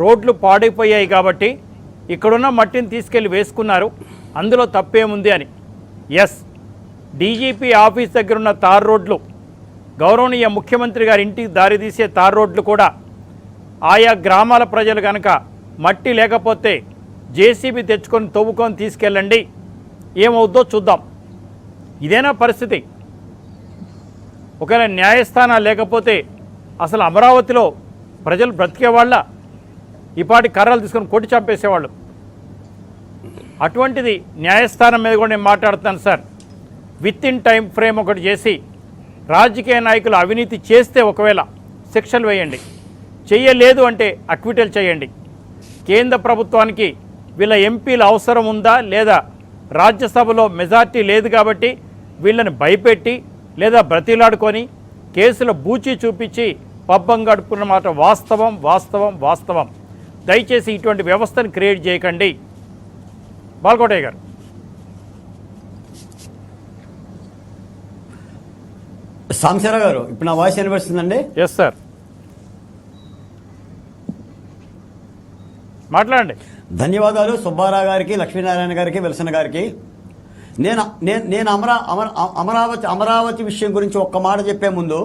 రోడ్లు పాడైపోయాయి కాబట్టి ఇక్కడున్న మట్టిని తీసుకెళ్ళి వేసుకున్నారు, అందులో తప్పేముంది అని. ఎస్, డీజీపీ ఆఫీస్ దగ్గర ఉన్న తార్ రోడ్లు, గౌరవనీయ ముఖ్యమంత్రి గారి ఇంటికి దారితీసే తార్ రోడ్లు కూడా ఆయా గ్రామాల ప్రజలు కనుక మట్టి లేకపోతే జేసీబీ తెచ్చుకొని తవ్వుకొని తీసుకెళ్ళండి, ఏమవుద్దో చూద్దాం. ఇదేనా పరిస్థితి? ఒకవేళ న్యాయస్థానాలు లేకపోతే అసలు అమరావతిలో ప్రజలు బ్రతికేవాళ్ళ? ఈపాటి కర్రలు తీసుకొని కొట్టి చంపేసేవాళ్ళు. అటువంటిది న్యాయస్థానం మీద కూడా నేను మాట్లాడుతాను sir. With in time frame ఒకటి చేసి రాజకీయ నాయకులు అవినీతి చేస్తే ఒకవేళ శిక్షలు వేయండి, చెయ్యలేదు అంటే అక్విటల్ చేయండి. కేంద్ర ప్రభుత్వానికి వీళ్ళ ఎంపీల అవసరం ఉందా లేదా? రాజ్యసభలో మెజార్టీ లేదు కాబట్టి వీళ్ళని భయపెట్టి లేదా బ్రతిలాడుకొని కేసుల బూచి చూపించి పబ్బం గడుపుకున్న మాట వాస్తవం వాస్తవం వాస్తవం. దయచేసి ఇటువంటి వ్యవస్థను క్రియేట్ చేయకండి. బాలకోటయ్య గారు. సాంబశివరావు గారు, ఇప్పుడు నా వాయిస్ వినిపిస్తుందండి? ఎస్ సార్, మాట్లాడండి. ధన్యవాదాలు సుబ్బారావు గారికి, లక్ష్మీనారాయణ గారికి, విల్సన్ గారికి. నేను అమరావతి విషయం గురించి ఒక్క మాట చెప్పే ముందు,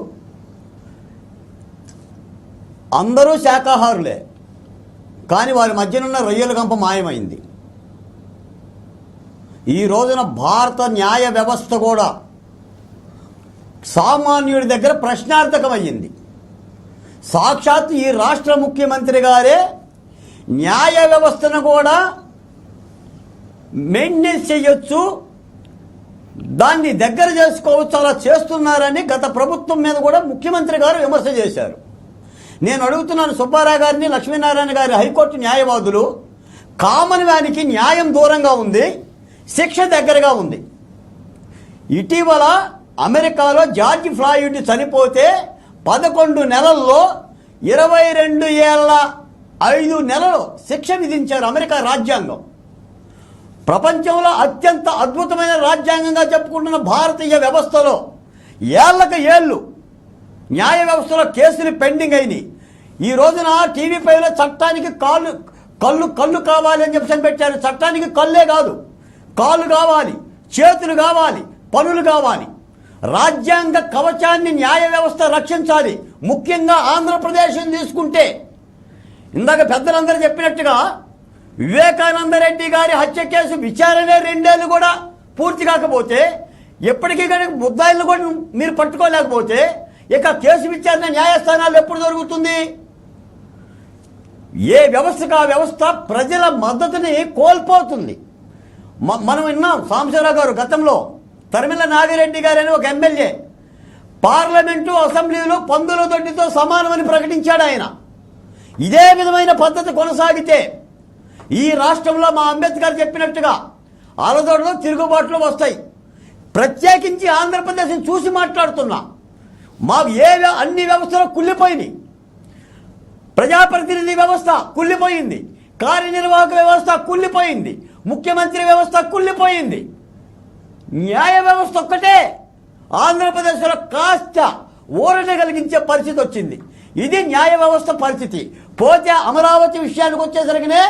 అందరూ శాకాహారులే, కానీ వారి మధ్యనున్న రొయ్యల గంప మాయమైంది. ఈ రోజున భారత న్యాయ వ్యవస్థ కూడా సామాన్యుడి దగ్గర ప్రశ్నార్థకమయ్యింది. సాక్షాత్ ఈ రాష్ట్ర ముఖ్యమంత్రి గారే న్యాయ వ్యవస్థను కూడా మెయింటెనెన్స్ చేయొచ్చు, దాన్ని దగ్గర చేసుకోవచ్చు, అలా చేస్తున్నారని గత ప్రభుత్వం మీద కూడా ముఖ్యమంత్రి గారు విమర్శ చేశారు. నేను అడుగుతున్నాను సుబ్బారావు గారిని, లక్ష్మీనారాయణ గారి హైకోర్టు న్యాయవాదులు, కామన్ మ్యాన్కి న్యాయం దూరంగా ఉంది, శిక్ష దగ్గరగా ఉంది. ఇటీవల అమెరికాలో జార్జ్ ఫ్లాయిడ్ చనిపోతే 11 నెలల్లో 22 ఏళ్ల 5 నెలలు శిక్ష విధించారు అమెరికా రాజ్యాంగం. ప్రపంచంలో అత్యంత అద్భుతమైన రాజ్యాంగంగా చెప్పుకుంటున్న భారతీయ వ్యవస్థలో ఏళ్లకు ఏళ్ళు న్యాయ వ్యవస్థలో కేసులు పెండింగ్ అయినాయి. ఈ రోజున టీవీ5లో చట్టానికి కళ్ళు కావాలి అని చెప్పి పెట్టారు. చట్టానికి కళ్ళే కాదు, కాళ్ళు కావాలి, చేతులు కావాలి, పనులు కావాలి. రాజ్యాంగ కవచాన్ని న్యాయ వ్యవస్థ రక్షించాలి. ముఖ్యంగా ఆంధ్రప్రదేశ్ తీసుకుంటే ఇందాక పెద్దలందరూ చెప్పినట్టుగా వివేకానంద రెడ్డి గారి హత్య కేసు విచారణ 2 ఏళ్ళు కూడా పూర్తి కాకపోతే, ఎప్పటికీ కానీ ముద్దాయిలను కూడా మీరు పట్టుకోలేకపోతే ఇక కేసు విచారణ న్యాయస్థానాలు ఎప్పుడు జరుగుతుంది? ఏ వ్యవస్థకు ఆ వ్యవస్థ ప్రజల మద్దతుని కోల్పోతుంది. మనం విన్నాం, సాంబశివరావు గారు గతంలో తరిమిల నాగిరెడ్డి గారు అని ఒక ఎమ్మెల్యే పార్లమెంటు అసెంబ్లీలో పందుల దొడ్డితో సమానమని ప్రకటించాడు ఆయన. ఇదే విధమైన పద్ధతి కొనసాగితే ఈ రాష్ట్రంలో మా అంబేద్కర్ చెప్పినట్టుగా అలదొడలో తిరుగుబాట్లు వస్తాయి. ప్రత్యేకించి ఆంధ్రప్రదేశ్ని చూసి మాట్లాడుతున్నా. మాకు అన్ని వ్యవస్థలు కుళ్ళిపోయినాయి. ప్రజాప్రతినిధి వ్యవస్థ కుళ్ళిపోయింది, కార్యనిర్వాహక వ్యవస్థ కుళ్ళిపోయింది, ముఖ్యమంత్రి వ్యవస్థ కుళ్ళిపోయింది. న్యాయ వ్యవస్థ ఒక్కటే ఆంధ్రప్రదేశ్లో కాస్త ఊరట కలిగించే పరిస్థితి వచ్చింది. ఇది న్యాయ వ్యవస్థ పరిస్థితి. పోతే అమరావతి విషయానికి వచ్చేసరికినే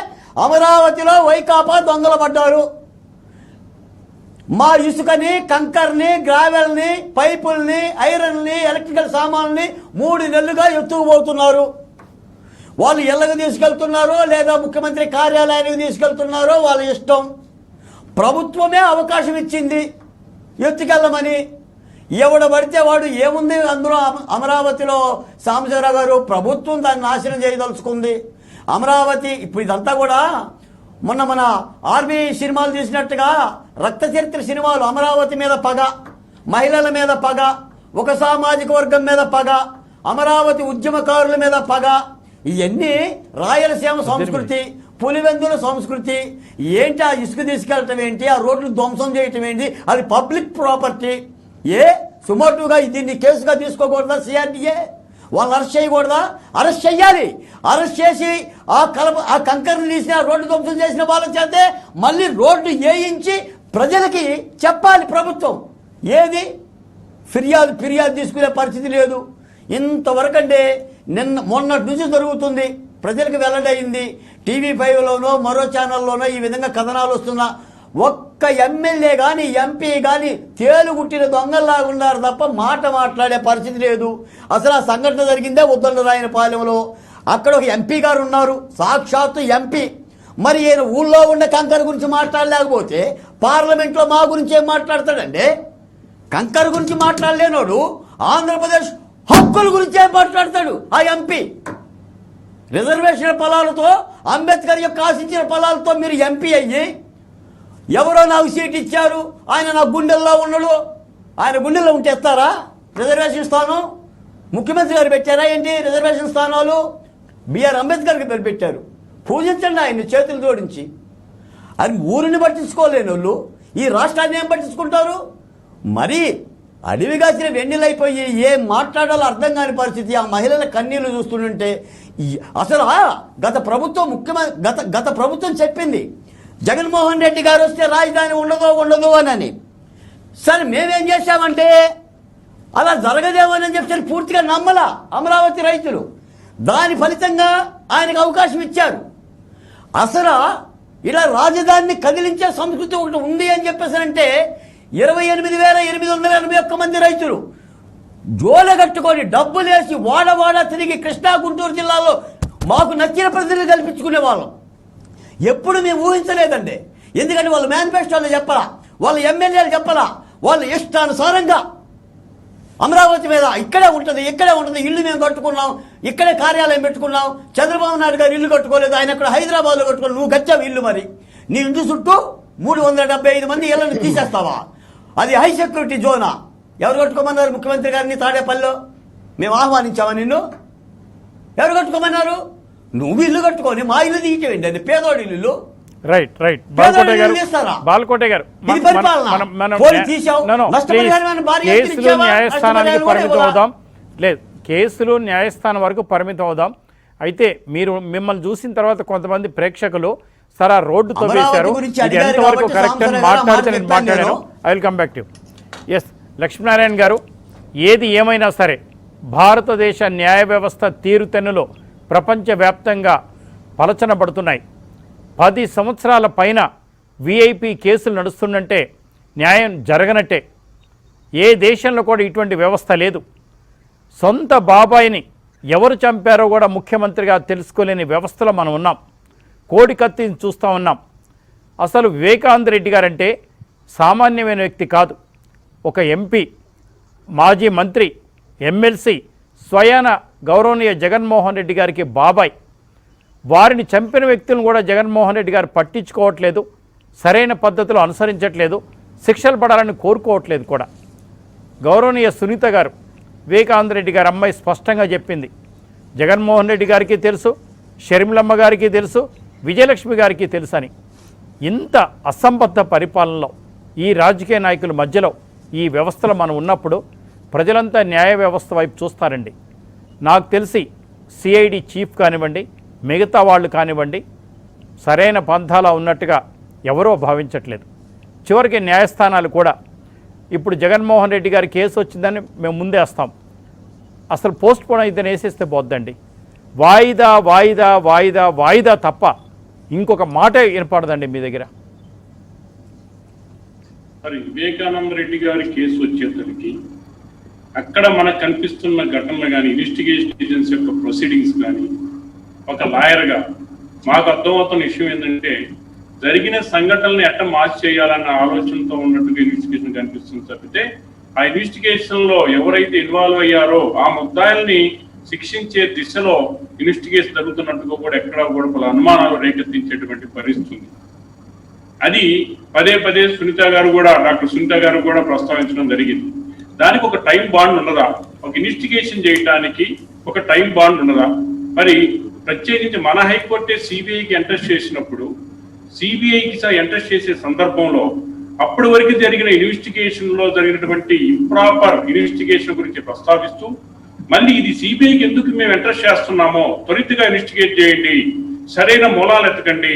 అమరావతిలో వైకాపా దొంగలు పడ్డారు. మా ఇసుకని, కంకర్ని, గ్రావెల్ని, పైపుల్ని, ఐరన్ని, ఎలక్ట్రికల్ సామాన్ని 3 నెలలుగా ఎత్తుకుపోతున్నారు. వాళ్ళు ఇళ్ళకు తీసుకెళ్తున్నారో లేదా ముఖ్యమంత్రి కార్యాలయానికి తీసుకెళ్తున్నారో వాళ్ళ ఇష్టం. ప్రభుత్వమే అవకాశం ఇచ్చింది ఎత్తుకెళ్ళమని. ఎవడు పడితే వాడు ఏముంది అందులో. అమరావతిలో సాంబశివరావు గారు ప్రభుత్వం దాన్ని నాశనం చేయదలుచుకుంది. అమరావతి ఇప్పుడు ఇదంతా కూడా మన ఆర్మీ సినిమాలు తీసినట్టుగా రక్త చరిత్ర సినిమాలు. అమరావతి మీద పగ, మహిళల మీద పగ, ఒక సామాజిక వర్గం మీద పగ, అమరావతి ఉద్యమకారుల మీద పగ. ఇవన్నీ రాయలసీమ సంస్కృతి, పులివెందుల సంస్కృతి. ఏంటి ఆ ఇసుక తీసుకెళ్ళటం ఏంటి, ఆ రోడ్లు ధ్వంసం చేయటం ఏంటి? అది పబ్లిక్ ప్రాపర్టీ. సుమారుగా దీన్ని కేసుగా తీసుకోకూడదా? సిఆర్డీఏ వాళ్ళు అరెస్ట్ చేయకూడదా? అరెస్ట్ చేయాలి. అరెస్ట్ చేసి ఆ కంకర్ని తీసిన, రోడ్డు ధ్వంసం చేసిన వాళ్ళ చేతే మళ్ళీ రోడ్డు వేయించి ప్రజలకి చెప్పాలి ప్రభుత్వం. ఏది ఫిర్యాదు తీసుకునే పరిస్థితి లేదు. ఇంతవరకంటే మొన్నటి నుంచి జరుగుతుంది. ప్రజలకు వెల్లడైంది. టీవీ5లోనో మరో ఛానల్లోనో ఈ విధంగా కథనాలు వస్తున్నా ఒక్క ఎమ్మెల్యే కానీ ఎంపీ కానీ తేలుగుట్టిన దొంగల్లాగా ఉన్నారు తప్ప మాట మాట్లాడే పరిస్థితి లేదు. అసలు ఆ సంఘటన జరిగిందే ఉద్దండరాయనపాలెంలో. అక్కడ ఒక ఎంపీ గారు ఉన్నారు, సాక్షాత్తు ఎంపీ. మరి ఈయన ఊళ్ళో ఉన్న కంకర గురించి మాట్లాడలేకపోతే పార్లమెంట్లో మా గురించి ఏం మాట్లాడతాడండి? కంకర గురించి మాట్లాడలేనోడు ఆంధ్రప్రదేశ్ హక్కుల గురించి ఏం మాట్లాడతాడు ఆ ఎంపీ? రిజర్వేషన్ ఫలాలతో, అంబేద్కర్ యొక్క ఆశించిన ఫలాలతో మీరు ఎంపీ అయ్యి ఎవరో నాకు సీట్ ఇచ్చారు, ఆయన నా గుండెల్లో ఉన్నాడు, ఆయన గుండెల్లో ఉంటే ఇస్తారా రిజర్వేషన్ స్థానం? ముఖ్యమంత్రి గారు పెట్టారా ఏంటి రిజర్వేషన్ స్థానాలు? బిఆర్ అంబేద్కర్కి పేరు పెట్టారు. పూజించండి ఆయన్ని చేతులు జోడించి. అని ఊరిని పట్టించుకోలేని వాళ్ళు ఈ రాష్ట్రాన్ని ఏం పట్టించుకుంటారు? మరి అడవి కాసిన వెన్నెలైపోయి ఏం మాట్లాడాలో అర్థం కాని పరిస్థితి. ఆ మహిళల కన్నీళ్లు చూస్తుంటే అసలు గత ప్రభుత్వం చెప్పింది జగన్మోహన్ రెడ్డి గారు వస్తే రాజధాని ఉండదు అని. సరే మేమేం చేశామంటే అలా జరగదేమని చెప్పి పూర్తిగా నమ్మలా అమరావతి రైతులు. దాని ఫలితంగా ఆయనకు అవకాశం ఇచ్చారు. అసలు ఇలా రాజధానిని కదిలించే సంస్కృతి ఒకటి ఉంది అని చెప్పేసి అంటే 28,881 మంది రైతులు జోల కట్టుకొని డబ్బులేసి వాడ తిరిగి కృష్ణా గుంటూరు జిల్లాలో మాకు నచ్చిన ప్రతినిధులు కల్పించుకునే వాళ్ళం. ఎప్పుడు మేము ఊహించలేదండి. ఎందుకంటే వాళ్ళు మేనిఫెస్టోలో చెప్పరా, వాళ్ళ ఎమ్మెల్యేలు చెప్పరా, వాళ్ళ ఇష్టానుసారంగా అమరావతి మీద ఇక్కడే ఉంటుంది ఇల్లు మేము కట్టుకున్నాం, ఇక్కడే కార్యాలయం పెట్టుకున్నాం. చంద్రబాబు నాయుడు గారు ఇల్లు కట్టుకోలేదు, ఆయన ఇక్కడ హైదరాబాద్లో కట్టుకున్నావు. నువ్వు గచ్చావు ఇల్లు, మరి నీ ఇంటి చుట్టూ 375 మంది ఇళ్లను తీసేస్తావా? అది హై సెక్యూరిటీ జోనా? ఎవరు కట్టుకోమన్నారు ముఖ్యమంత్రి గారిని తాడేపల్లిలో? మేము ఆహ్వానించామా నిన్ను? ఎవరు కట్టుకోమన్నారు? నువ్వు ఇల్లు కట్టుకొని మా ఇల్లు తీయటండి, అది పేదోడి ఇల్లు. రైట్ బాలకోట గారు కేసులు న్యాయస్థానానికి పరిమితం అవుదాం. లేదు, కేసులు న్యాయస్థానం వరకు పరిమితం అవుదాం. అయితే మిమ్మల్ని చూసిన తర్వాత కొంతమంది ప్రేక్షకులు సార్ ఆ రోడ్డు తవ్వేశారు, ఇది ఎంతవరకు కరెక్ట్ అని మాట్లాడాను. I will come back to S Lakshminarayana garu. ఏది ఏమైనా సరే భారతదేశ న్యాయ వ్యవస్థ తీరుతెన్నులో ప్రపంచవ్యాప్తంగా పలచనబడుతున్నాయి. 10 సంవత్సరాల పైన విఐపి కేసులు నడుస్తుందంటే న్యాయం జరగనట్టే. ఏ దేశంలో కూడా ఇటువంటి వ్యవస్థ లేదు. సొంత బాబాయిని ఎవరు చంపారో కూడా ముఖ్యమంత్రిగా తెలుసుకోలేని వ్యవస్థలో మనం ఉన్నాం. కోడి కత్తిని చూస్తూ ఉన్నాం. అసలు వివేకానంద రెడ్డి గారంటే సామాన్యమైన వ్యక్తి కాదు. ఒక ఎంపీ, మాజీ మంత్రి, ఎమ్మెల్సీ, స్వయాన గౌరవనీయ జగన్మోహన్ రెడ్డి గారికి బాబాయ్. వారిని చంపిన వ్యక్తులను కూడా జగన్మోహన్ రెడ్డి గారు పట్టించుకోవట్లేదు, సరైన పద్ధతిలో అనుసరించట్లేదు, శిక్షలు పడాలని కోరుకోవట్లేదు కూడా. గౌరవనీయ సునీత గారు, వివేకానంద రెడ్డి గారి అమ్మాయి స్పష్టంగా చెప్పింది, జగన్మోహన్ రెడ్డి గారికి తెలుసు, షర్మిలమ్మ గారికి తెలుసు, విజయలక్ష్మి గారికి తెలుసు అని. ఇంత అసంబద్ధ పరిపాలనలో ఈ రాజకీయ నాయకుల మధ్యలో ఈ వ్యవస్థలో మనం ఉన్నప్పుడు ప్రజలంతా న్యాయ వ్యవస్థ వైపు చూస్తారండి. నాకు తెలిసి సిఐడి చీఫ్ కానివ్వండి, మిగతా వాళ్ళు కానివ్వండి, సరైన పంథాలో ఉన్నట్టుగా ఎవరో భావించట్లేదు. చివరికి న్యాయస్థానాలు కూడా ఇప్పుడు జగన్మోహన్ రెడ్డి గారి కేసు వచ్చిందని మేము ముందేస్తాం, అసలు పోస్ట్ పోన్ అయితే వేసేస్తే పోద్దండి. వాయిదా వాయిదా వాయిదా వాయిదా తప్ప ఇంకొక మాట వినపడదండి మీ దగ్గర. మరి వివేకానంద రెడ్డి గారి కేసు వచ్చేసరికి అక్కడ మనకు కనిపిస్తున్న ఘటనలు కానీ, ఇన్వెస్టిగేషన్ ఏజెన్సీ యొక్క ప్రొసీడింగ్స్ కానీ, ఒక లాయర్గా మాకు అర్థమవుతున్న విషయం ఏంటంటే జరిగిన సంఘటనల్ని ఎట్ట మార్చి చేయాలన్న ఆలోచనతో ఉన్నట్టుగా ఇన్వెస్టిగేషన్ కనిపిస్తుంది తప్పితే ఆ ఇన్వెస్టిగేషన్ లో ఎవరైతే ఇన్వాల్వ్ అయ్యారో ఆ ముద్దాయిల్ని శిక్షించే దిశలో ఇన్వెస్టిగేషన్ జరుగుతున్నట్టుగా కూడా ఎక్కడా కూడా పలు అనుమానాలు రేకెత్తించేటువంటి పరిస్థితి ఉంది. అది పదే పదే డాక్టర్ సునీత గారు కూడా ప్రస్తావించడం జరిగింది. దానికి ఒక టైం బాండ్ ఉన్నదా? ఒక ఇన్వెస్టిగేషన్ చేయడానికి ఒక టైం బాండ్ ఉన్నదా? మరి ప్రత్యేకించి మన హైకోర్టే సిబిఐకి ఎంట్రస్ట్ చేసినప్పుడు సిబిఐకి ఎంట్రస్ట్ చేసే సందర్భంలో అప్పటి వరకు జరిగిన ఇన్వెస్టిగేషన్ లో జరిగినటువంటి ఇంప్రాపర్ ఇన్వెస్టిగేషన్ గురించి ప్రస్తావిస్తూ మళ్ళీ ఇది సిబిఐకి ఎందుకు మేము ఎంట్రస్ట్ చేస్తున్నామో త్వరితగా ఇన్వెస్టిగేట్ చేయండి, సరైన మూలాలు ఎత్తకండి,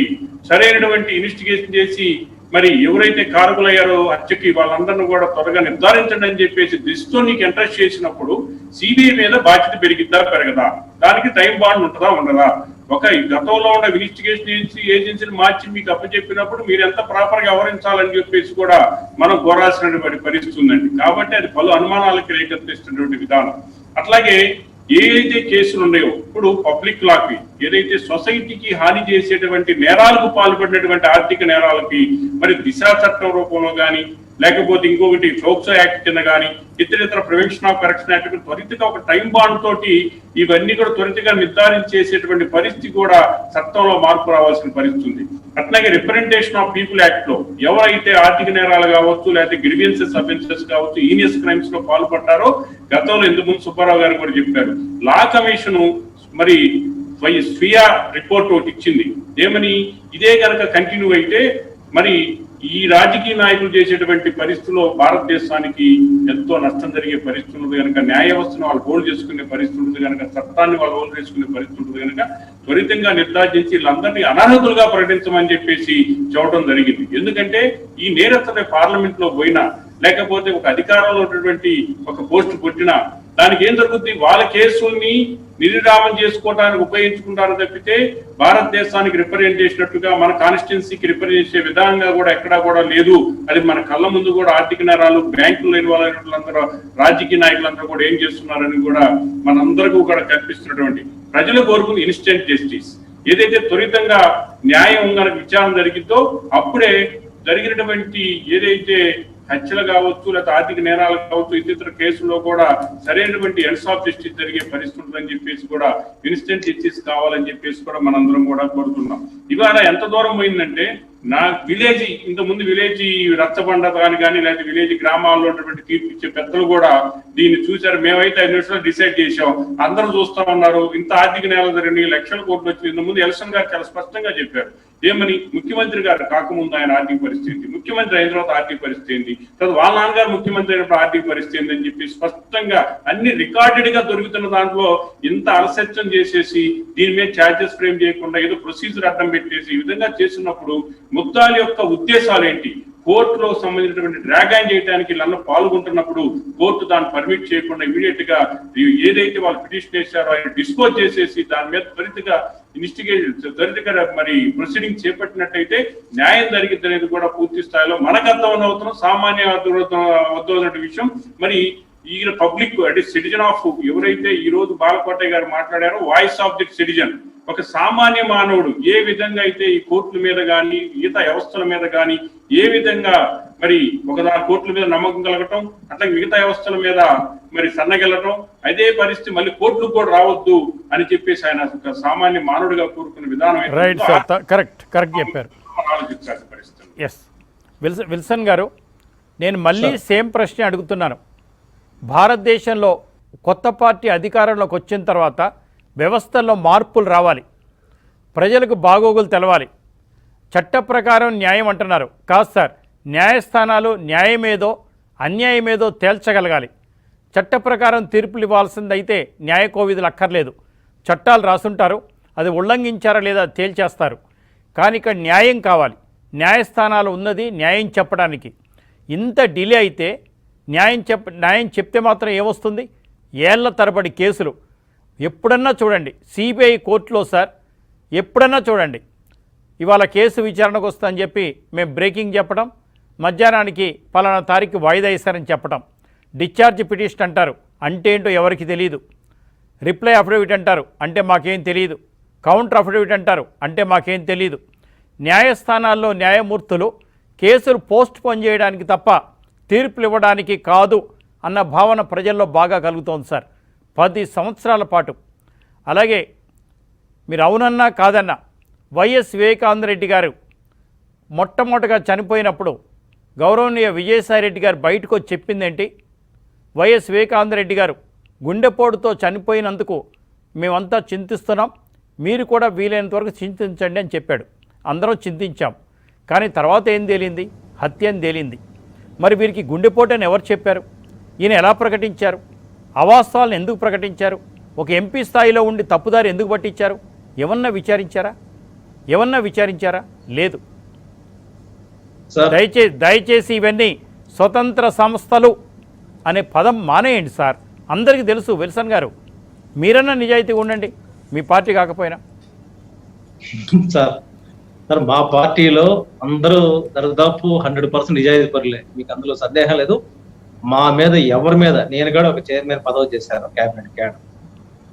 సరైనటువంటి ఇన్వెస్టిగేషన్ చేసి మరి ఎవరైతే కారకులయ్యారో హత్యకి వాళ్ళందరినీ కూడా త్వరగా నిర్ధారించండి అని చెప్పేసి దిశతో నీకు ఎంట్రస్ట్ చేసినప్పుడు సిబిఐ మీద బాధ్యత పెరిగిద్దా పెరగదా? దానికి టైం బాండ్ ఉంటుందా ఉండదా? ఒక గతంలో ఉన్న ఇన్వెస్టిగేషన్ ఏజెన్సీని మార్చి మీకు అప్పచెప్పినప్పుడు మీరు ఎంత ప్రాపర్ గా వ్యవహరించాలని చెప్పేసి కూడా మనం కోరాల్సినటువంటి పరిస్థితి ఉందండి. కాబట్టి అది పలు అనుమానాలకు రేకెత్తిస్తున్నటువంటి విధానం. అట్లాగే ఏదైతే కేసులు ఉన్నాయో ఇప్పుడు పబ్లిక్ లాకి ఏదైతే సొసైటీకి హాని చేసేటువంటి నేరాలకు పాల్పడినటువంటి ఆర్థిక నేరాలకి మరి దిశా చట్టం రూపంలో కానీ లేకపోతే ఇంకొకటి ఫోక్సో యాక్ట్ కింద కానీ ఇతర ప్రివెన్షన్ ఆఫ్ కరప్షన్ యాక్ట్ త్వరితగా ఒక టైం బాండ్ తోటి ఇవన్నీ కూడా త్వరితగా నిర్ధారించేసేటువంటి పరిస్థితి కూడా చట్టంలో మార్పు రావాల్సిన పరిస్థితి ఉంది. అట్లాగే రిప్రజెంటేషన్ ఆఫ్ పీపుల్ యాక్ట్ లో ఎవరైతే ఆర్థిక నేరాలు కావచ్చు, లేకపోతే గ్రీవియన్సెస్ అఫెన్సెస్ కావచ్చు, ఈనియస్ క్రైమ్స్ లో పాల్పడ్డారో గతంలో ఇంతకుముందు సుబ్బారావు గారు కూడా చెప్పారు. లా కమిషన్ మరి స్వీయ రిపోర్ట్ ఒకటి ఇచ్చింది. ఏమని, ఇదే కనుక కంటిన్యూ అయితే మరి ఈ రాజకీయ నాయకులు చేసేటువంటి పరిస్థితుల్లో భారతదేశానికి ఎంతో నష్టం జరిగే పరిస్థితి ఉంటుంది కనుక, న్యాయ వ్యవస్థను వాళ్ళు హోల్డ్ చేసుకునే పరిస్థితి ఉంటుంది కనుక, చట్టాన్ని వాళ్ళు హోల్డ్ చేసుకునే పరిస్థితి ఉంటుంది కనుక త్వరితంగా నిర్ధారించి వీళ్ళందరినీ అనర్హులుగా ప్రకటించమని చెప్పేసి చెప్పడం జరిగింది. ఎందుకంటే ఈ నేరస్తులే పార్లమెంట్ లో పోయినా లేకపోతే ఒక అధికారంలో ఉన్నటువంటి ఒక పోస్టు కొట్టినా దానికి ఏం జరుగుతుంది, వాళ్ళ కేసుల్ని నిర్విరామం చేసుకోవడానికి ఉపయోగించుకుంటారు తప్పితే భారతదేశానికి రిప్రజెంట్ చేసినట్టుగా మన కాన్స్టిట్యున్సీకి రిప్రజెంట్ చేసే విధానంగా కూడా ఎక్కడా కూడా లేదు. అది మన కళ్ళ ముందు కూడా ఆర్థిక నేరాలు, బ్యాంకులు ఇన్వాల్వ్ వాళ్ళందరూ, రాజకీయ నాయకులందరూ కూడా ఏం చేస్తున్నారని కూడా మనందరికీ కూడా కల్పిస్తున్నటువంటి ప్రజలు కోరుకుని ఇన్స్టెంట్ జస్టిస్, ఏదైతే త్వరితంగా న్యాయం కనుక విచారణ జరిగిందో అప్పుడే జరిగినటువంటి ఏదైతే హత్యలు కావచ్చు, లేకపోతే ఆర్థిక నేరాలు కావచ్చు, ఇతర కేసుల్లో కూడా సరైనటువంటి ఎండ్స్ ఆఫ్ జస్టిస్ జరిగే పరిస్థితి ఉంటుందని చెప్పేసి కూడా ఇన్స్టెంట్ జస్టిస్ కావాలని చెప్పేసి కూడా మనందరం కూడా కోరుతున్నాం. ఇవాళ ఎంత దూరం పోయిందంటే, నా విలేజ్, ఇంతకుముందు విలేజ్ రచ్చబండ కానీ లేకపోతే విలేజ్ గ్రామాల్లో ఉన్నటువంటి తీర్పు ఇచ్చే పెద్దలు కూడా దీన్ని చూశారు. మేమైతే 5 నిమిషాలు డిసైడ్ చేశాం, అందరూ చూస్తా ఉన్నారు, ఇంత ఆర్థిక నేరాలు జరిగినాయి, లక్షల కోట్లు వచ్చింది. ఇంతకుముందు ఎలక్షన్ గారు చాలా స్పష్టంగా చెప్పారు ఏమని, ముఖ్యమంత్రి గారు కాకముందు ఆయన ఆర్థిక పరిస్థితి, ముఖ్యమంత్రి అయిన తర్వాత ఆర్థిక పరిస్థితి ఏంటి, తర్వాత వాళ్ళ నాన్నగారు ముఖ్యమంత్రి అయినప్పుడు ఆర్థిక పరిస్థితి ఏంటని చెప్పి స్పష్టంగా అన్ని రికార్డెడ్ గా దొరుకుతున్న దాంట్లో ఇంత అలసత్యం చేసేసి దీని మీద ఛార్జెస్ ఫ్రేమ్ చేయకుండా ఏదో ప్రొసీజర్ అడ్డం పెట్టేసి ఈ విధంగా చేస్తున్నప్పుడు ముద్దాల యొక్క ఉద్దేశాలు ఏంటి, కోర్టులో సంబంధించినటువంటి డ్రాగాన్ చేయడానికి వీళ్ళందరూ పాల్గొంటున్నప్పుడు కోర్టు దాన్ని పర్మిట్ చేయకుండా ఇమీడియట్ గా ఏదైతే వాళ్ళు పిటిషన్ వేశారో ఆయన డిస్పోజ్ చేసేసి దాని మీద త్వరితగా మరి ప్రొసీడింగ్ చేపట్టినట్టయితే న్యాయం జరిగింది అనేది కూడా పూర్తి స్థాయిలో మనకు అర్థం అవుతున్నాం, సామాన్య అర్థం విషయం. మరి ఈ పబ్లిక్ అంటే సిటిజన్ ఆఫ్, ఎవరైతే ఈ రోజు బాలకోటయ్య గారు మాట్లాడారో వాయిస్ ఆఫ్ ది సిటిజన్, ఒక సామాన్య మానవుడు ఏ విధంగా అయితే ఈ కోర్టుల మీద కానీ మిగతా వ్యవస్థల మీద కానీ ఏ విధంగా మరి కోర్టుల మీద నమ్మకం కలగటం, అట్లా మిగతా వ్యవస్థల మీద మరి సన్నగెళ్ళటం, అదే పరిస్థితి మళ్ళీ కోర్టులకు కూడా రావద్దు అని చెప్పేసి ఆయన ఒక సామాన్య మానవుడిగా కోరుకున్న విధానం కరెక్ట్ చెప్పారు. ఆలోచించాల్సిన పరిస్థితి. ఎస్ విల్సన్ గారు, నేను మళ్ళీ సేమ్ ప్రశ్న అడుగుతున్నాను. భారతదేశంలో కొత్త పార్టీ అధికారంలోకి వచ్చిన తర్వాత వ్యవస్థల్లో మార్పులు రావాలి, ప్రజలకు బాగోగులు తెలవాలి, చట్ట ప్రకారం న్యాయం అంటున్నారు. కాదు సార్, న్యాయస్థానాలు న్యాయమేదో అన్యాయమేదో తేల్చగలగాలి. చట్ట ప్రకారం తీర్పులు ఇవ్వాల్సిందైతే న్యాయ కోవిధులు అక్కర్లేదు. చట్టాలు రాసుంటారు, అది ఉల్లంఘించారా లేదా తేల్చేస్తారు. కానీ ఇక్కడ న్యాయం కావాలి. న్యాయస్థానాలు ఉన్నది న్యాయం చెప్పడానికి. ఇంత డిలే అయితే న్యాయం చెప్తే మాత్రం ఏమొస్తుంది? ఏళ్ల తరబడి కేసులు. ఎప్పుడన్నా చూడండి సిబిఐ కోర్టులో సార్, ఎప్పుడన్నా చూడండి ఇవాళ కేసు విచారణకు వస్తుందని చెప్పి మేము బ్రేకింగ్ చెప్పడం, మధ్యాహ్నానికి పలానా తారీఖు వాయిదా వేశారని చెప్పడం, డిశ్చార్జ్ పిటిషన్ అంటారు, అంటే ఏంటో ఎవరికి తెలియదు, రిప్లై అఫిడవిట్ అంటారు, అంటే మాకేం తెలియదు, కౌంటర్ అఫిడవిట్ అంటారు, అంటే మాకేం తెలియదు. న్యాయస్థానాల్లో న్యాయమూర్తులు కేసులు పోస్ట్ పోన్ చేయడానికి తప్ప తీర్పులు ఇవ్వడానికి కాదు అన్న భావన ప్రజల్లో బాగా కలుగుతోంది సార్ 10 సంవత్సరాల పాటు. అలాగే మీరు అవునన్నా కాదన్నా వైఎస్ వివేకానందరెడ్డి గారు మొట్టమొదటిగా చనిపోయినప్పుడు గౌరవనీయ విజయసాయిరెడ్డి గారు బయటకు వచ్చి చెప్పిందేంటి? వైఎస్ వివేకానందరెడ్డి గారు గుండెపోటుతో చనిపోయినందుకు మేమంతా చింతిస్తున్నాం, మీరు కూడా వీలైనంత వరకు చింతించండి అని చెప్పాడు. అందరం చింతించాం. కానీ తర్వాత ఏం తేలింది? హత్య అని తేలింది. మరి వీరికి గుండెపోటు అని ఎవరు చెప్పారు? ఈయన ఎలా ప్రకటించారు? అవాస్తవాలను ఎందుకు ప్రకటించారు? ఒక ఎంపీ స్థాయిలో ఉండి తప్పుదారి ఎందుకు పట్టించారు? ఏమన్నా విచారించారా? లేదు. దయచేసి ఇవన్నీ స్వతంత్ర సంస్థలు అనే పదం మానేయండి సార్. అందరికీ తెలుసు విల్సన్ గారు, మీరన్నా నిజాయితీగా ఉండండి, మీ పార్టీ కాకపోయినా. సార్ మా పార్టీలో అందరూ దాదాపు 100% నిజాయితీ పరులే, మీకు అందులో సందేహం లేదు. మా మీద ఎవరి మీద, నేను కూడా ఒక చైర్మన్ పదవి చేశాను, క్యాబినెట్ క్యాడర్,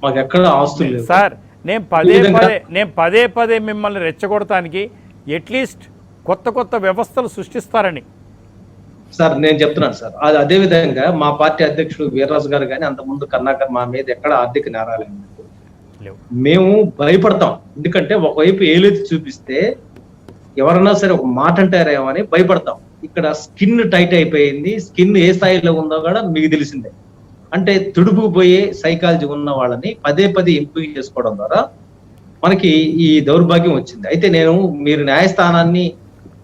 మాకు ఎక్కడ ఆస్తులు లేవు సార్. నేను పదే పదే మిమ్మల్ని రెచ్చగొడటానికి అట్లీస్ట్ కొత్త వ్యవస్థలు సృష్టిస్తారని సార్ నేను చెప్తున్నాను సార్. అదే విధంగా మా పార్టీ అధ్యక్షుడు వీర్రాజు గారు కానీ అంతకుముందు కర్ణాకర్ మా మీద ఎక్కడ ఆర్థిక నేరాలు మేము భయపడతాం. ఎందుకంటే ఒకవైపు ఏలెత్తి చూపిస్తే ఎవరన్నా సరే ఒక మాట అంటారేమో అని భయపడతాం. ఇక్కడ స్కిన్ టైట్ అయిపోయింది. స్కిన్ ఏ స్థాయిలో ఉందో కూడా మీకు తెలిసిందే. అంటే తుడుపుకుపోయే సైకాలజీ ఉన్న వాళ్ళని పదే ఎంపిక చేసుకోవడం ద్వారా మనకి ఈ దౌర్భాగ్యం వచ్చింది. అయితే మీరు న్యాయస్థానాన్ని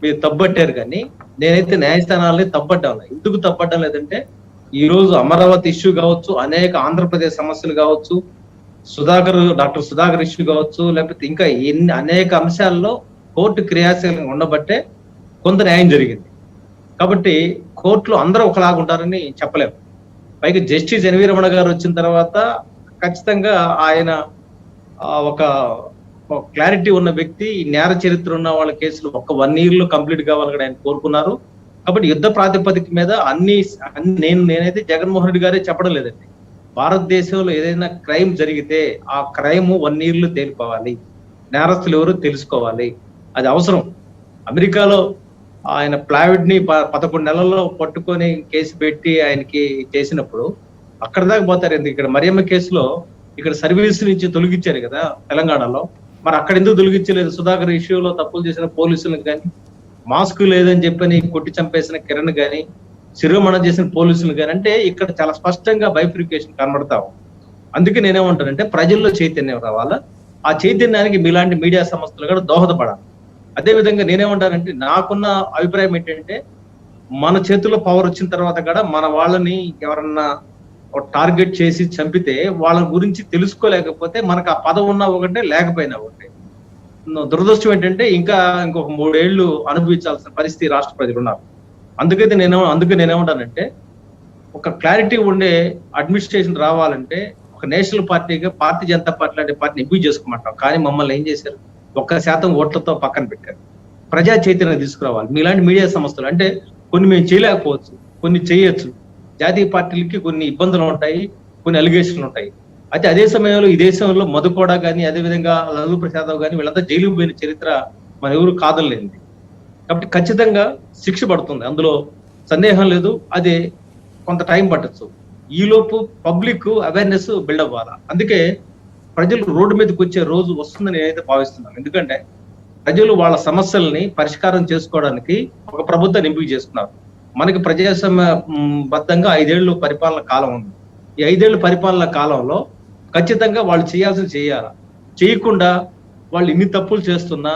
మీరు తప్పట్టారు, కానీ నేనైతే న్యాయస్థానాలని తప్పడ్డాను. ఎందుకు తప్పడ్డం లేదంటే ఈ రోజు అమరావతి ఇష్యూ కావచ్చు, అనేక ఆంధ్రప్రదేశ్ సమస్యలు కావచ్చు, డాక్టర్ సుధాకర్ ఇష్యూ కావచ్చు, లేకపోతే ఇంకా అనేక అంశాల్లో కోర్టు క్రియాశీలంగా ఉండబట్టే కొంత న్యాయం జరిగింది. కాబట్టి కోర్టులో అందరూ ఒకలాగా ఉంటారని చెప్పలేము. పైగా జస్టిస్ ఎన్వి రమణ గారు వచ్చిన తర్వాత ఖచ్చితంగా ఆయన ఒక క్లారిటీ ఉన్న వ్యక్తి, నేర చరిత్ర ఉన్న వాళ్ళ కేసులు ఒక 1 year లో కంప్లీట్ కావాలని ఆయన కోరుకున్నారు. కాబట్టి యుద్ధ ప్రాతిపదిక మీద నేనైతే జగన్మోహన్ రెడ్డి గారే చెప్పడం లేదండి. భారతదేశంలో ఏదైనా క్రైమ్ జరిగితే ఆ క్రైమ్ 1 year లో తేలిపోవాలి, నేరస్తులు ఎవరు తెలుసుకోవాలి, అది అవసరం. అమెరికాలో ఆయన ప్లావిడ్ ని 11 నెలల్లో పట్టుకొని కేసు పెట్టి ఆయనకి చేసినప్పుడు అక్కడ దాకా పోతారు. ఇక్కడ మరియమ్మ కేసులో ఇక్కడ సర్వీస్ నుంచి తొలగించారు కదా తెలంగాణలో, మరి అక్కడ ఎందుకు తొలగించలేదు? సుధాకర్ ఇష్యూలో తప్పులు చేసిన పోలీసులకు కానీ, మాస్క్ లేదని చెప్పని కొట్టి చంపేసిన కిరణ్ కానీ, శిరోమణం చేసిన పోలీసులు కానీ, అంటే ఇక్కడ చాలా స్పష్టంగా బైఫ్రికేషన్ కనబడతాం. అందుకే నేనేమంటానంటే ప్రజల్లో చైతన్యం రావాలా, ఆ చైతన్యానికి మీలాంటి మీడియా సంస్థలు కూడా దోహదపడాలి. అదే విధంగా నేనేమంటానంటే నాకున్న అభిప్రాయం ఏంటంటే మన చేతుల్లో పవర్ వచ్చిన తర్వాత కూడా మన వాళ్ళని ఎవరన్నా టార్గెట్ చేసి చంపితే వాళ్ళ గురించి తెలుసుకోలేకపోతే మనకు ఆ పదవి ఉన్నా ఒకటే, లేకపోయినా ఒకటే. దురదృష్టం ఏంటంటే ఇంకొక 3 ఏళ్లు అనుభవించాల్సిన పరిస్థితి రాష్ట్ర ప్రజలు ఉన్నారు. అందుకే నేనేమంటానంటే ఒక క్లారిటీ ఉండే అడ్మినిస్ట్రేషన్ రావాలంటే ఒక నేషనల్ పార్టీగా భారతీయ జనతా పార్టీ లాంటి పార్టీని ఎంపిక చేసుకోమంటాం. కానీ మమ్మల్ని ఏం చేశారు? 1% ఓట్లతో పక్కన పెట్టారు. ప్రజా చైతన్యం తీసుకురావాలి. మీలాంటి మీడియా సంస్థలు అంటే కొన్ని మేము చేయలేకపోవచ్చు, కొన్ని చేయొచ్చు. జాతీయ పార్టీలకి కొన్ని ఇబ్బందులు ఉంటాయి, కొన్ని అలిగేషన్లు ఉంటాయి. అయితే అదే సమయంలో ఈ దేశంలో మధుకోడ కానీ, అదేవిధంగా లల్లు ప్రసాద్ కానీ వీళ్ళంతా జైలుకు పోయిన చరిత్ర మన ఎవరు కాదలేనిది. కాబట్టి ఖచ్చితంగా శిక్ష పడుతుంది, అందులో సందేహం లేదు. అదే కొంత టైం పట్టచ్చు. ఈలోపు పబ్లిక్ అవేర్నెస్ బిల్డ్ అవ్వాలా. అందుకే ప్రజలు రోడ్డు మీదకి వచ్చే రోజు వస్తుందని నేనైతే భావిస్తున్నాను. ఎందుకంటే ప్రజలు వాళ్ళ సమస్యల్ని పరిష్కారం చేసుకోవడానికి ఒక ప్రభుత్వాన్ని ఎంపిక చేసుకున్నారు. మనకి ప్రజాస్వామ్యబద్ధంగా 5 ఏళ్ళు పరిపాలన కాలం ఉంది. ఈ 5 ఏళ్ళు పరిపాలన కాలంలో ఖచ్చితంగా వాళ్ళు చేయాల్సింది చేయాలా. చేయకుండా వాళ్ళు ఇన్ని తప్పులు చేస్తున్నా,